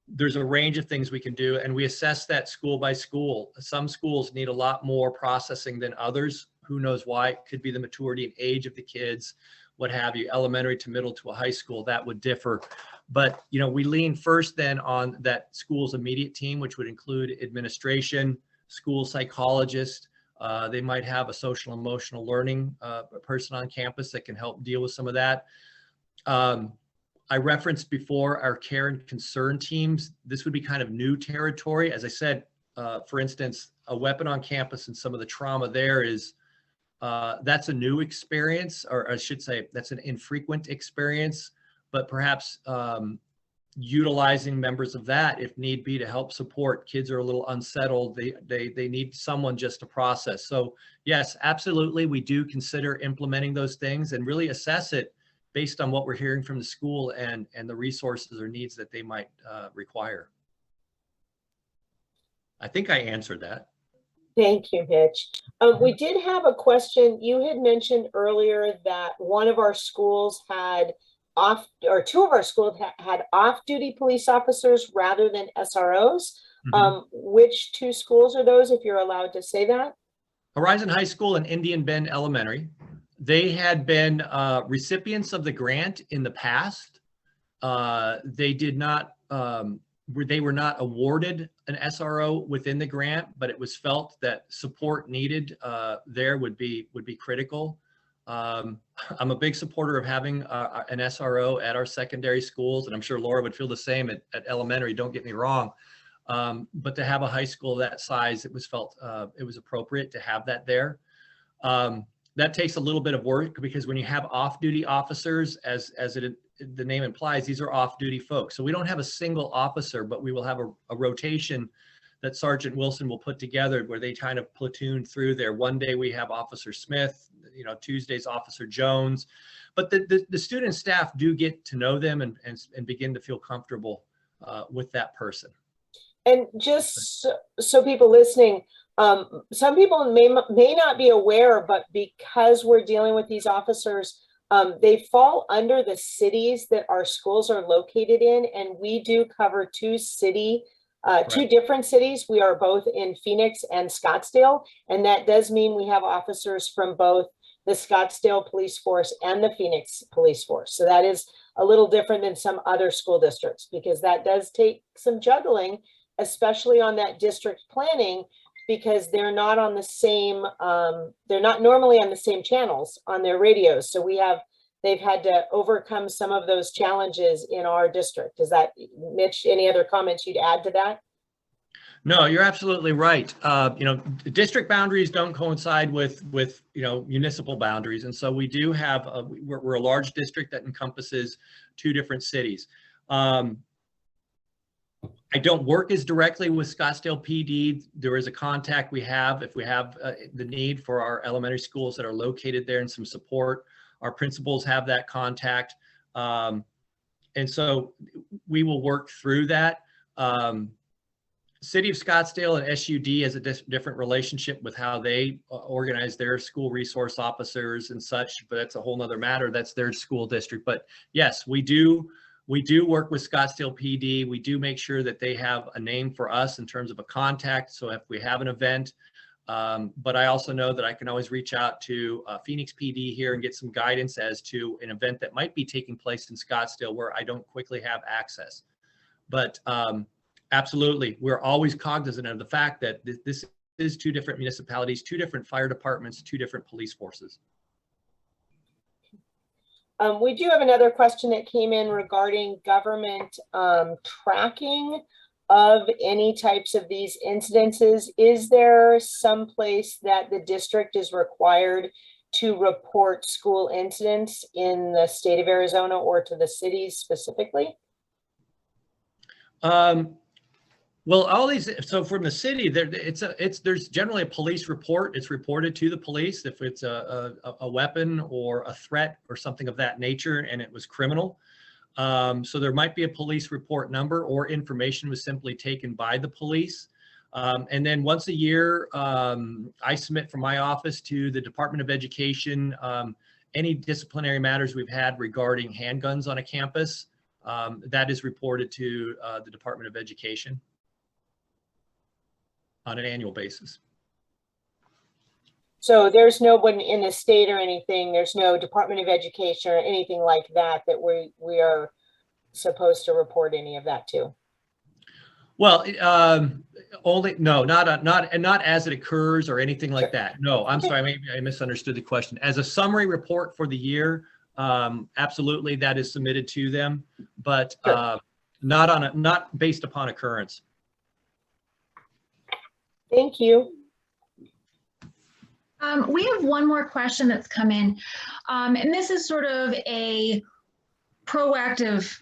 There's a range of things we can do, and we assess that school by school. Some schools need a lot more processing than others. Who knows why? It could be the maturity and age of the kids, what have you, elementary to middle to a high school, that would differ. But, you know, we lean first then on that school's immediate team, which would include administration, school psychologist. They might have a social emotional learning person on campus that can help deal with some of that. I referenced before our care and concern teams. This would be kind of new territory. As I said, for instance, a weapon on campus and some of the trauma there is, that's a new experience, or I should say that's an infrequent experience, but perhaps utilizing members of that if need be to help support. Kids are a little unsettled. They need someone just to process. So yes, absolutely. We do consider implementing those things and really assess it based on what we're hearing from the school and the resources or needs that they might require. I think I answered that. Thank you, Mitch. We did have a question. You had mentioned earlier that one of our schools had two of our schools had off-duty police officers rather than SROs. Mm-hmm. Which two schools are those, if you're allowed to say that? Horizon High School and Indian Bend Elementary. They had been recipients of the grant in the past. They did not, they were not awarded an SRO within the grant, but it was felt that support needed there would be critical. I'm a big supporter of having an SRO at our secondary schools, and I'm sure Laura would feel the same at elementary, don't get me wrong. But to have a high school that size, it was felt it was appropriate to have that there. That takes a little bit of work because when you have off-duty officers, as the name implies, these are off-duty folks. So we don't have a single officer, but we will have a rotation that Sergeant Wilson will put together where they kind of platoon through there. One day we have Officer Smith, you know, Tuesdays Officer Jones, but the student staff do get to know them and begin to feel comfortable with that person. And just so people listening, some people may not be aware, but because we're dealing with these officers, they fall under the cities that our schools are located in, and we do cover two different cities. We are both in Phoenix and Scottsdale, and that does mean we have officers from both the Scottsdale Police Force and the Phoenix Police Force. So that is a little different than some other school districts, because that does take some juggling, especially on that district planning, because they're not on the same, they're not normally on the same channels on their radios. So they've had to overcome some of those challenges in our district. Is that, Mitch, any other comments you'd add to that? No, you're absolutely right. You know, district boundaries don't coincide with you know, municipal boundaries. And so we do have, we're a large district that encompasses two different cities. I don't work as directly with Scottsdale PD. There is a contact we have if we have the need for our elementary schools that are located there and some support. Our principals have that contact. And so we will work through that. City of Scottsdale and SUD has a different relationship with how they organize their school resource officers and such, but that's a whole nother matter. That's their school district. But yes, we do work with Scottsdale PD. We do make sure that they have a name for us in terms of a contact. So if we have an event, but I also know that I can always reach out to Phoenix PD here and get some guidance as to an event that might be taking place in Scottsdale where I don't quickly have access. But absolutely, we're always cognizant of the fact that this is two different municipalities, two different fire departments, two different police forces. We do have another question that came in regarding government tracking of any types of these incidences, is there some place that the district is required to report school incidents in the state of Arizona or to the cities specifically? Well, all these, so from the city, there's generally a police report. It's reported to the police if it's a weapon or a threat or something of that nature and it was criminal. So there might be a police report number, or information was simply taken by the police. And then once a year, I submit from my office to the Department of Education any disciplinary matters we've had regarding handguns on a campus. That is reported to the Department of Education on an annual basis. So there's no one in the state or anything, there's no Department of Education or anything like that that we are supposed to report any of that to? Well, not as it occurs or anything like that. No, I'm sorry, maybe I misunderstood the question. As a summary report for the year, absolutely that is submitted to them, but not based upon occurrence. Thank you. We have one more question that's come in, and this is sort of a proactive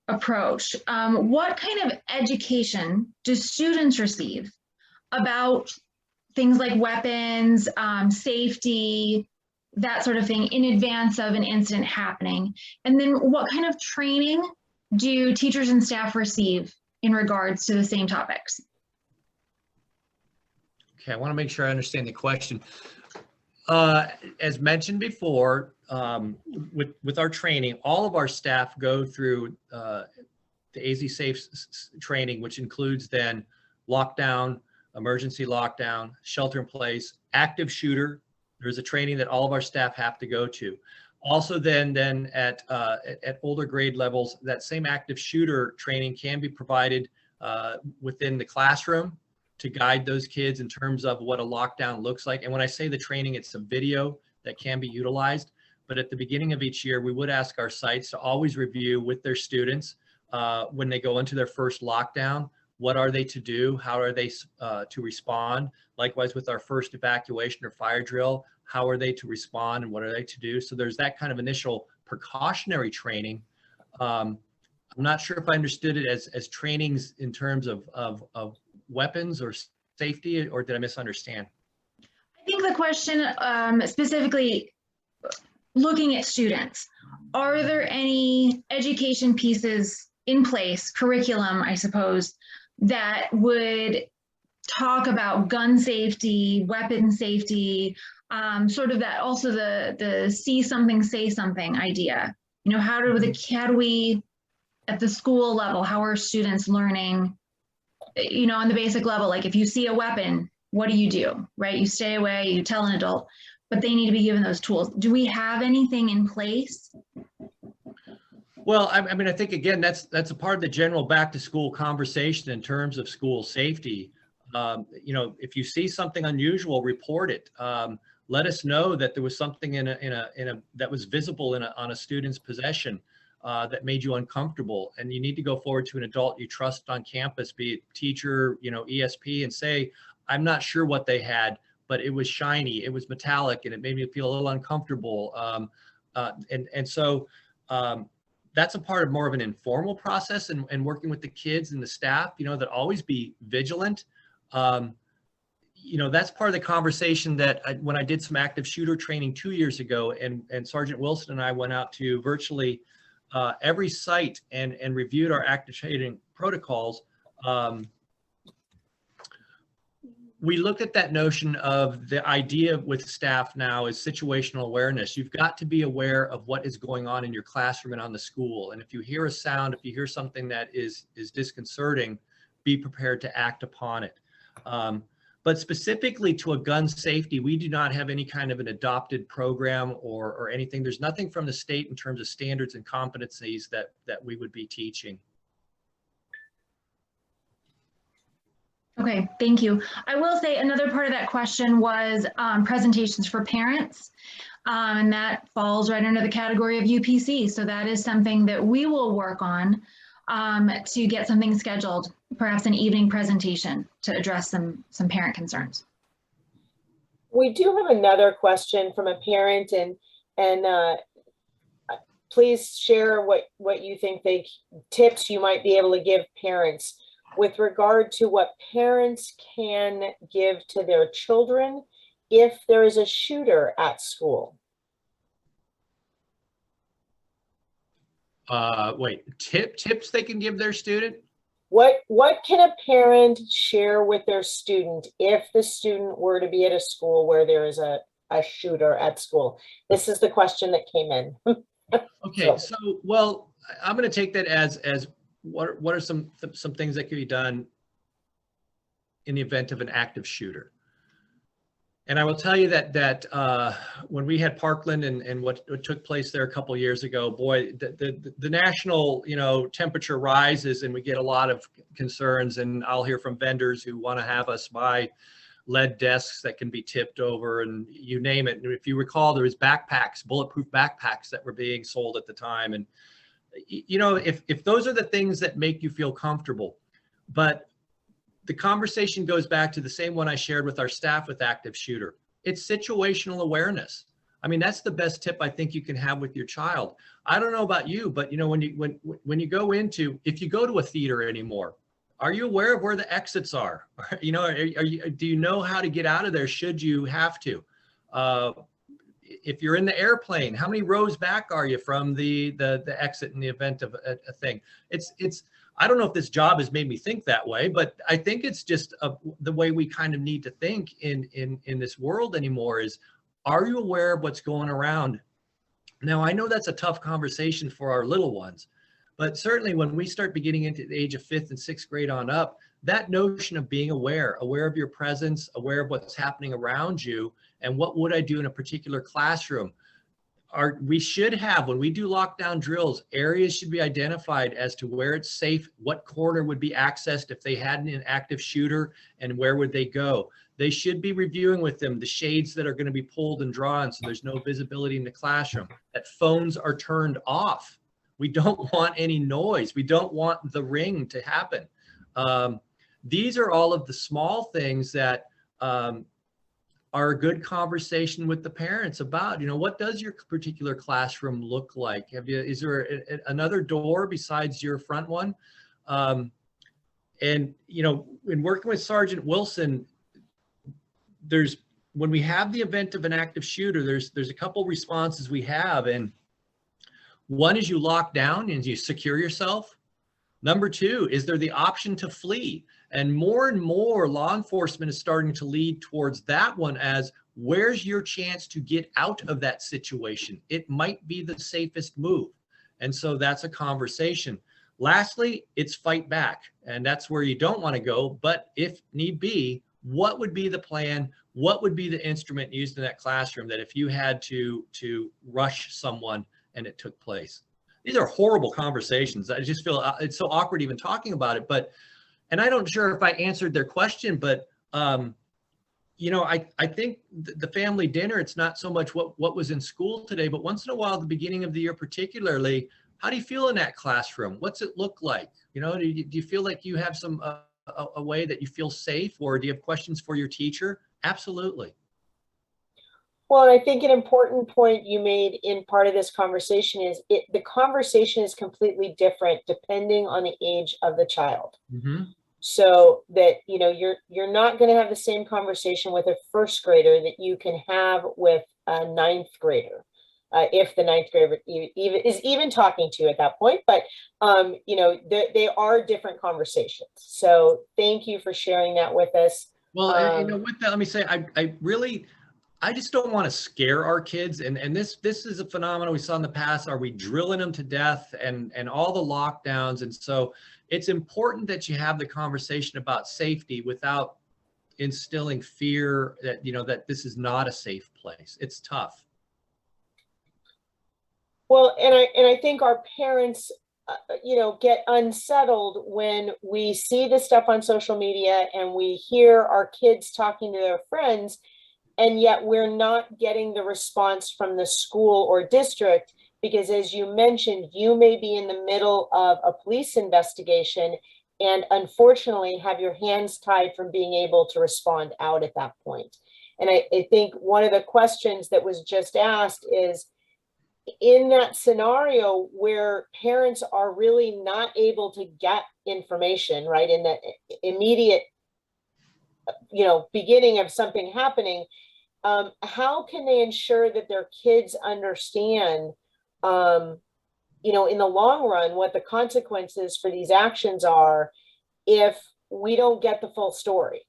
approach. What kind of education do students receive about things like weapons, safety, that sort of thing in advance of an incident happening? And then what kind of training do teachers and staff receive in regards to the same topics? Okay, I want to make sure I understand the question. As mentioned before, with our training, all of our staff go through the AZ Safe training, which includes then lockdown, emergency lockdown, shelter in place, active shooter. There's a training that all of our staff have to go to. Also then at older grade levels, that same active shooter training can be provided within the classroom to guide those kids in terms of what a lockdown looks like. And when I say the training, it's a video that can be utilized. But at the beginning of each year, we would ask our sites to always review with their students when they go into their first lockdown, what are they to do? How are they to respond? Likewise, with our first evacuation or fire drill, how are they to respond and what are they to do? So there's that kind of initial precautionary training. I'm not sure if I understood it as trainings in terms of weapons or safety, or did I misunderstand? I think the question specifically looking at students, are there any education pieces in place, curriculum, I suppose, that would talk about gun safety, weapon safety, sort of that, also the see something, say something idea? You know, how do we, at the school level, how are students learning, you know, on the basic level? Like if you see a weapon, what do you do, right? You stay away, you tell an adult, but they need to be given those tools. Do we have anything in place? Well, I mean, I think, again, that's a part of the general back to school conversation in terms of school safety. You know, if you see something unusual, report it. Let us know that there was something that was visible on a student's possession that made you uncomfortable, and you need to go forward to an adult you trust on campus, be it teacher, you know, ESP, and say, I'm not sure what they had, but it was shiny, it was metallic, and it made me feel a little uncomfortable. So that's a part of more of an informal process and working with the kids and the staff, you know, that always be vigilant. You know, that's part of the conversation that when I did some active shooter training 2 years ago, and Sergeant Wilson and I went out to virtually every site and reviewed our active shooting protocols. We looked at that notion of the idea with staff now is situational awareness. You've got to be aware of what is going on in your classroom and on the school. And if you hear a sound, if you hear something that is disconcerting, be prepared to act upon it. But specifically to a gun safety, we do not have any kind of an adopted program or anything. There's nothing from the state in terms of standards and competencies that we would be teaching. Okay, thank you. I will say another part of that question was presentations for parents, and that falls right under the category of UPC. So that is something that we will work on to get something scheduled, perhaps an evening presentation to address some parent concerns. We do have another question from a parent, and please share what you think tips you might be able to give parents with regard to what parents can give to their children if there is a shooter at school. Wait, tips they can give their student? What can a parent share with their student if the student were to be at a school where there is a shooter at school? This is the question that came in. Okay, so well, I'm going to take that as what are some things that can be done in the event of an active shooter. And I will tell you that when we had Parkland and what took place there a couple of years ago, boy, the national temperature rises, and we get a lot of concerns. And I'll hear from vendors who want to have us buy lead desks that can be tipped over, and you name it. And if you recall, there was backpacks, bulletproof backpacks that were being sold at the time. And if those are the things that make you feel comfortable, but the conversation goes back to the same one I shared with our staff with active shooter. It's situational awareness. I mean, that's the best tip I think you can have with your child. I don't know about you, but when you go into, if you go to a theater anymore, are you aware of where the exits are? Do you know how to get out of there should you have to? If you're in the airplane, how many rows back are you from the exit in the event of a thing? I don't know if this job has made me think that way, but I think it's just the way we kind of need to think in this world anymore is, are you aware of what's going around? Now, I know that's a tough conversation for our little ones, but certainly when we start beginning into the age of 5th and 6th grade on up, that notion of being aware of your presence, aware of what's happening around you, and what would I do in a particular classroom? We should have, when we do lockdown drills, areas should be identified as to where it's safe, what corner would be accessed if they had an active shooter, and where would they go. They should be reviewing with them the shades that are going to be pulled and drawn so there's no visibility in the classroom, that phones are turned off. We don't want any noise. We don't want the ring to happen. These are all of the small things that are a good conversation with the parents about, what does your particular classroom look like? Is there another door besides your front one? In working with Sergeant Wilson, when we have the event of an active shooter, there's a couple responses we have. And one is you lock down and you secure yourself. Number two, is there the option to flee? And more law enforcement is starting to lead towards that one as, where's your chance to get out of that situation? It might be the safest move. And so that's a conversation. Lastly, it's fight back. And that's where you don't want to go. But if need be, what would be the plan? What would be the instrument used in that classroom that if you had to rush someone and it took place? These are horrible conversations. I just feel it's so awkward even talking about it. And I don't sure if I answered their question, but I think the family dinner, it's not so much what was in school today, but once in a while, at the beginning of the year particularly, how do you feel in that classroom? What's it look like? Do you feel like you have some a way that you feel safe, or do you have questions for your teacher? Absolutely. Well, and I think an important point you made in part of this conversation is the conversation is completely different depending on the age of the child. Mm-hmm. So that, you're not going to have the same conversation with a first grader that you can have with a ninth grader, if the ninth grader is even talking to you at that point. But, they are different conversations. So thank you for sharing that with us. Well, with that, let me say, I just don't want to scare our kids. And this is a phenomenon we saw in the past. Are we drilling them to death and all the lockdowns? And so it's important that you have the conversation about safety without instilling fear that, that this is not a safe place. It's tough. Well, and I think our parents, get unsettled when we see this stuff on social media and we hear our kids talking to their friends, and yet we're not getting the response from the school or district because as you mentioned, you may be in the middle of a police investigation and unfortunately have your hands tied from being able to respond out at that point. And I think one of the questions that was just asked is, in that scenario where parents are really not able to get information, right, in the immediate, beginning of something happening, how can they ensure that their kids understand, in the long run, what the consequences for these actions are if we don't get the full story,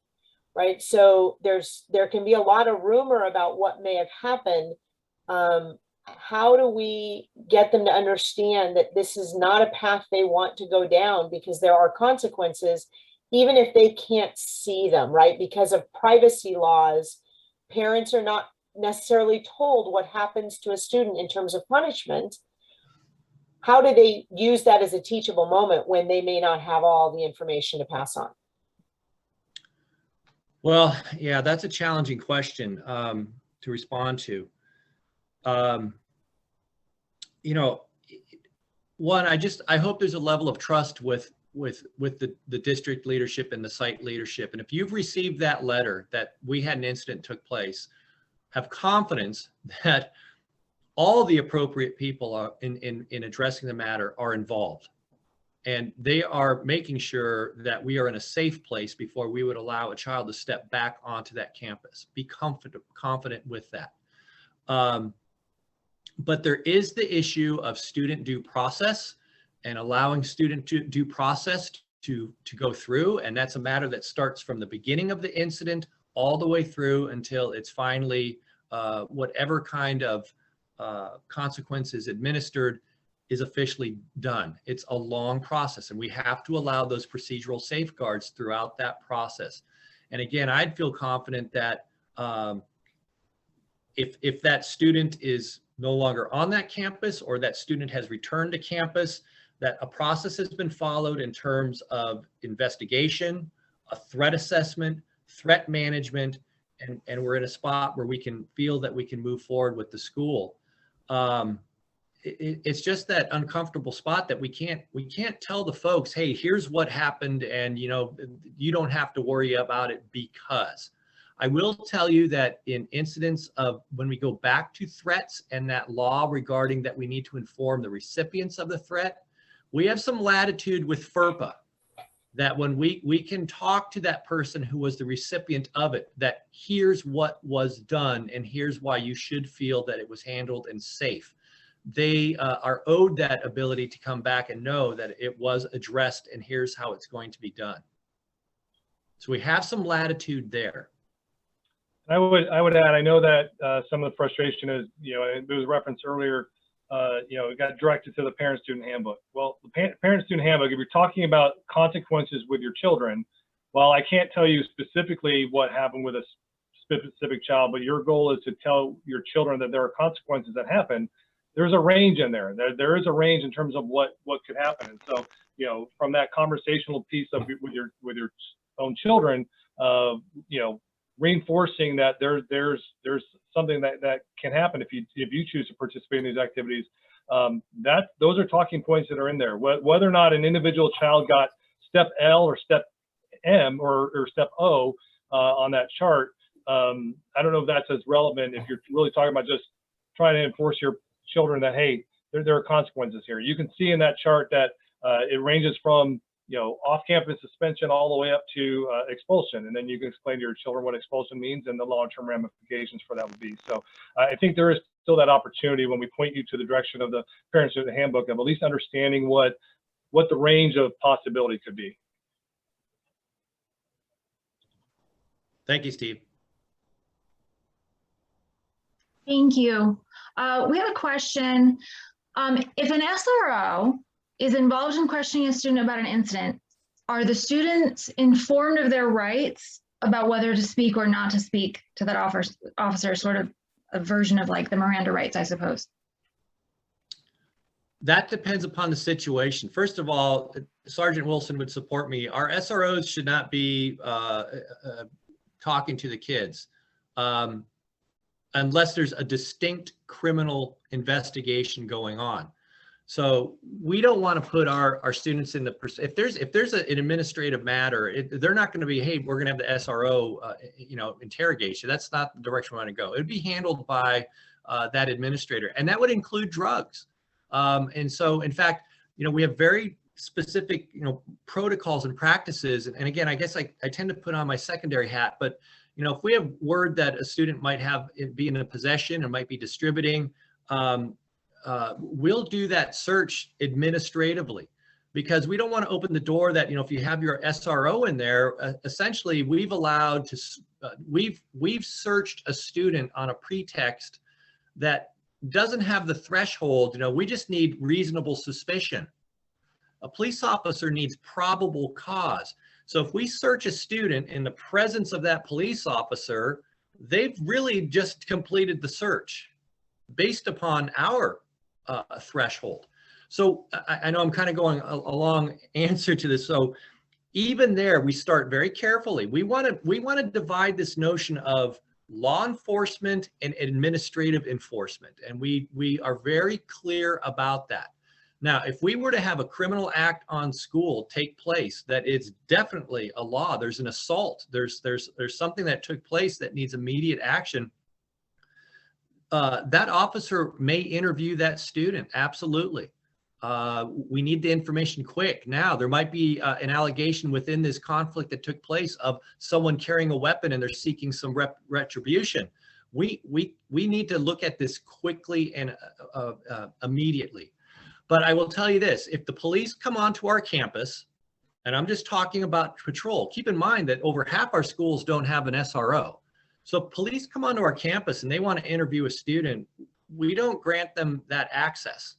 right? So there can be a lot of rumor about what may have happened. How do we get them to understand that this is not a path they want to go down, because there are consequences, even if they can't see them, right? Because of privacy laws, parents are not necessarily told what happens to a student in terms of punishment. How do they use that as a teachable moment when they may not have all the information to pass on? Well, yeah, that's a challenging question to respond to. One, I hope there's a level of trust with the district leadership and the site leadership. And if you've received that letter that we had an incident took place, have confidence that all the appropriate people are in addressing the matter are involved. And they are making sure that we are in a safe place before we would allow a child to step back onto that campus. Be confident with that. But there is the issue of student due process and allowing student due process to go through. And that's a matter that starts from the beginning of the incident all the way through until it's finally whatever kind of consequences administered is officially done. It's a long process, and we have to allow those procedural safeguards throughout that process. And again, I'd feel confident that if that student is no longer on that campus, or that student has returned to campus, that a process has been followed in terms of investigation, a threat assessment, threat management, and we're in a spot where we can feel that we can move forward with the school. It's just that uncomfortable spot that we can't tell the folks, hey, here's what happened, and you don't have to worry about it. Because I will tell you that in incidents of when we go back to threats and that law regarding that we need to inform the recipients of the threat, we have some latitude with FERPA that when we can talk to that person who was the recipient of it, that here's what was done and here's why you should feel that it was handled and safe. They are owed that ability to come back and know that it was addressed and here's how it's going to be done. So we have some latitude there. I would add, I know that some of the frustration is, there was reference earlier, it got directed to the parent-student handbook. Well, the parent-student handbook, if you're talking about consequences with your children, while I can't tell you specifically what happened with a specific child, but your goal is to tell your children that there are consequences that happen, there's a range in there. There is a range in terms of what could happen. And so, from that conversational piece of with your own children, reinforcing that there's something that can happen if you choose to participate in these activities. Those are talking points that are in there. Whether or not an individual child got step L or step M or step O on that chart, I don't know if that's as relevant if you're really talking about just trying to enforce your children that, hey, there are consequences here. You can see in that chart that it ranges from off-campus suspension all the way up to expulsion, and then you can explain to your children what expulsion means and the long-term ramifications for that would be. So I think there is still that opportunity when we point you to the direction of the parent-student handbook of at least understanding what the range of possibility could be. Thank you, Steve. Thank you. We have a question. If an SRO is involved in questioning a student about an incident, are the students informed of their rights about whether to speak or not to speak to that officer, sort of a version of like the Miranda rights, I suppose? That depends upon the situation. First of all, Sergeant Wilson would support me. Our SROs should not be talking to the kids. unless there's a distinct criminal investigation going on. So we don't want to put our students in the, if there's an administrative matter, they're not going to be, hey, we're going to have the SRO, interrogate you. That's not the direction we want to go. It'd be handled by that administrator, and that would include drugs. And so, in fact, we have very specific, protocols and practices. And again, I guess I tend to put on my secondary hat, but if we have word that a student might be in a possession and might be distributing, we'll do that search administratively, because we don't want to open the door that, if you have your SRO in there, essentially we've allowed to, we've searched a student on a pretext that doesn't have the threshold. We just need reasonable suspicion. A police officer needs probable cause. So if we search a student in the presence of that police officer, they've really just completed the search based upon our threshold. So I know I'm kind of going a long answer to this. So even there, we start very carefully. We want to divide this notion of law enforcement and administrative enforcement, and we are very clear about that. Now, if we were to have a criminal act on school take place, that it's definitely a law, there's an assault, there's something that took place that needs immediate action, that officer may interview that student, absolutely. We need the information quick. Now, there might be an allegation within this conflict that took place of someone carrying a weapon and they're seeking some retribution. We need to look at this quickly and immediately. But I will tell you this, if the police come onto our campus, and I'm just talking about patrol, keep in mind that over half our schools don't have an SRO. So if police come onto our campus and they want to interview a student, we don't grant them that access.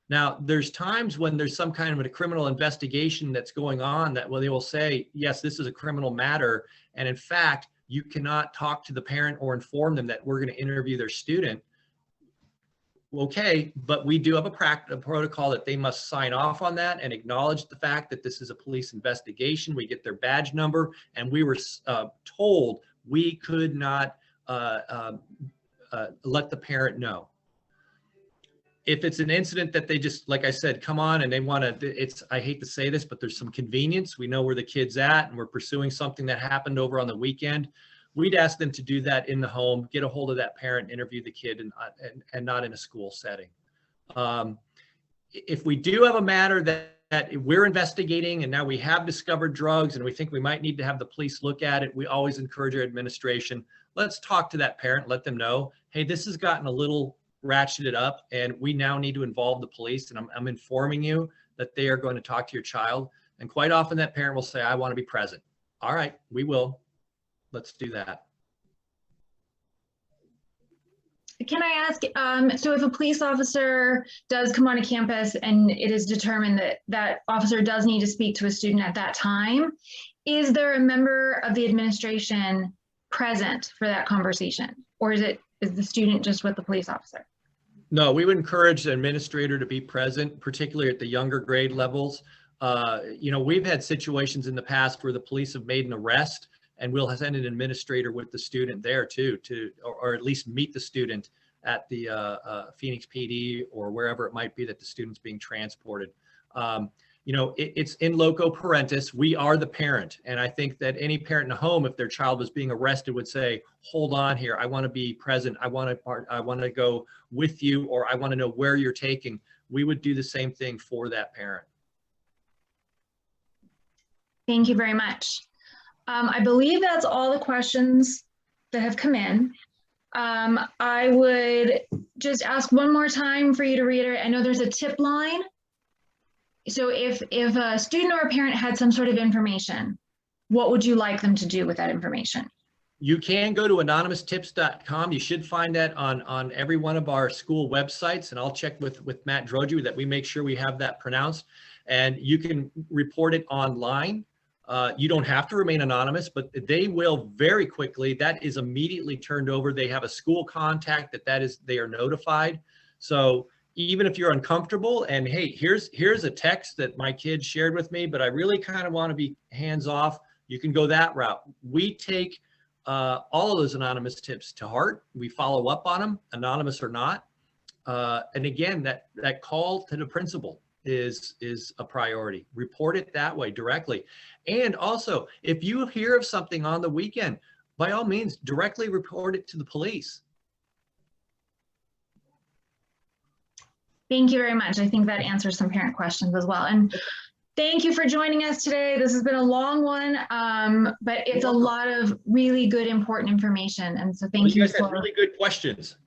Now, there's times when there's some kind of a criminal investigation that's going on that they will say, yes, this is a criminal matter. And in fact, you cannot talk to the parent or inform them that we're going to interview their student. Okay, but we do have a protocol that they must sign off on that and acknowledge the fact that this is a police investigation. We get their badge number, and we were told we could not let the parent know. If it's an incident that they just, like I said, come on and they want to, I hate to say this, but there's some convenience. We know where the kid's at and we're pursuing something that happened over on the weekend. We'd ask them to do that in the home, get a hold of that parent, interview the kid, and not in a school setting. If we do have a matter that we're investigating and now we have discovered drugs and we think we might need to have the police look at it, we always encourage our administration, let's talk to that parent, let them know, hey, this has gotten a little ratcheted up and we now need to involve the police, and I'm informing you that they are going to talk to your child. And quite often that parent will say, I want to be present. All right, we will. Let's do that. Can I ask, so if a police officer does come on a campus and it is determined that that officer does need to speak to a student at that time, is there a member of the administration present for that conversation? Or is the student just with the police officer? No, we would encourage the administrator to be present, particularly at the younger grade levels. We've had situations in the past where the police have made an arrest, and we'll send an administrator with the student there too, or at least meet the student at the Phoenix PD or wherever it might be that the student's being transported. It's in loco parentis. We are the parent. And I think that any parent in a home, if their child was being arrested, would say, hold on here, I want to be present. I want to go with you, or I want to know where you're taking. We would do the same thing for that parent. Thank you very much. I believe that's all the questions that have come in. I would just ask one more time for you to reiterate. I know there's a tip line. So if a student or a parent had some sort of information, what would you like them to do with that information? You can go to anonymoustips.com. You should find that on every one of our school websites, and I'll check with Matt Droju that we make sure we have that pronounced. And you can report it online. You don't have to remain anonymous, but they will very quickly. That is immediately turned over. They have a school contact they are notified. So even if you're uncomfortable and, hey, here's a text that my kid shared with me, but I really kind of want to be hands off, you can go that route. We take all of those anonymous tips to heart. We follow up on them, anonymous or not. And again, that call to the principal is a priority. Report it that way directly. And also, if you hear of something on the weekend, by all means, directly report it to the police. Thank you very much. I think that answers some parent questions as well. And thank you for joining us today. This has been a long one, but it's a lot of really good, important information. And so thank you. You guys had really good questions.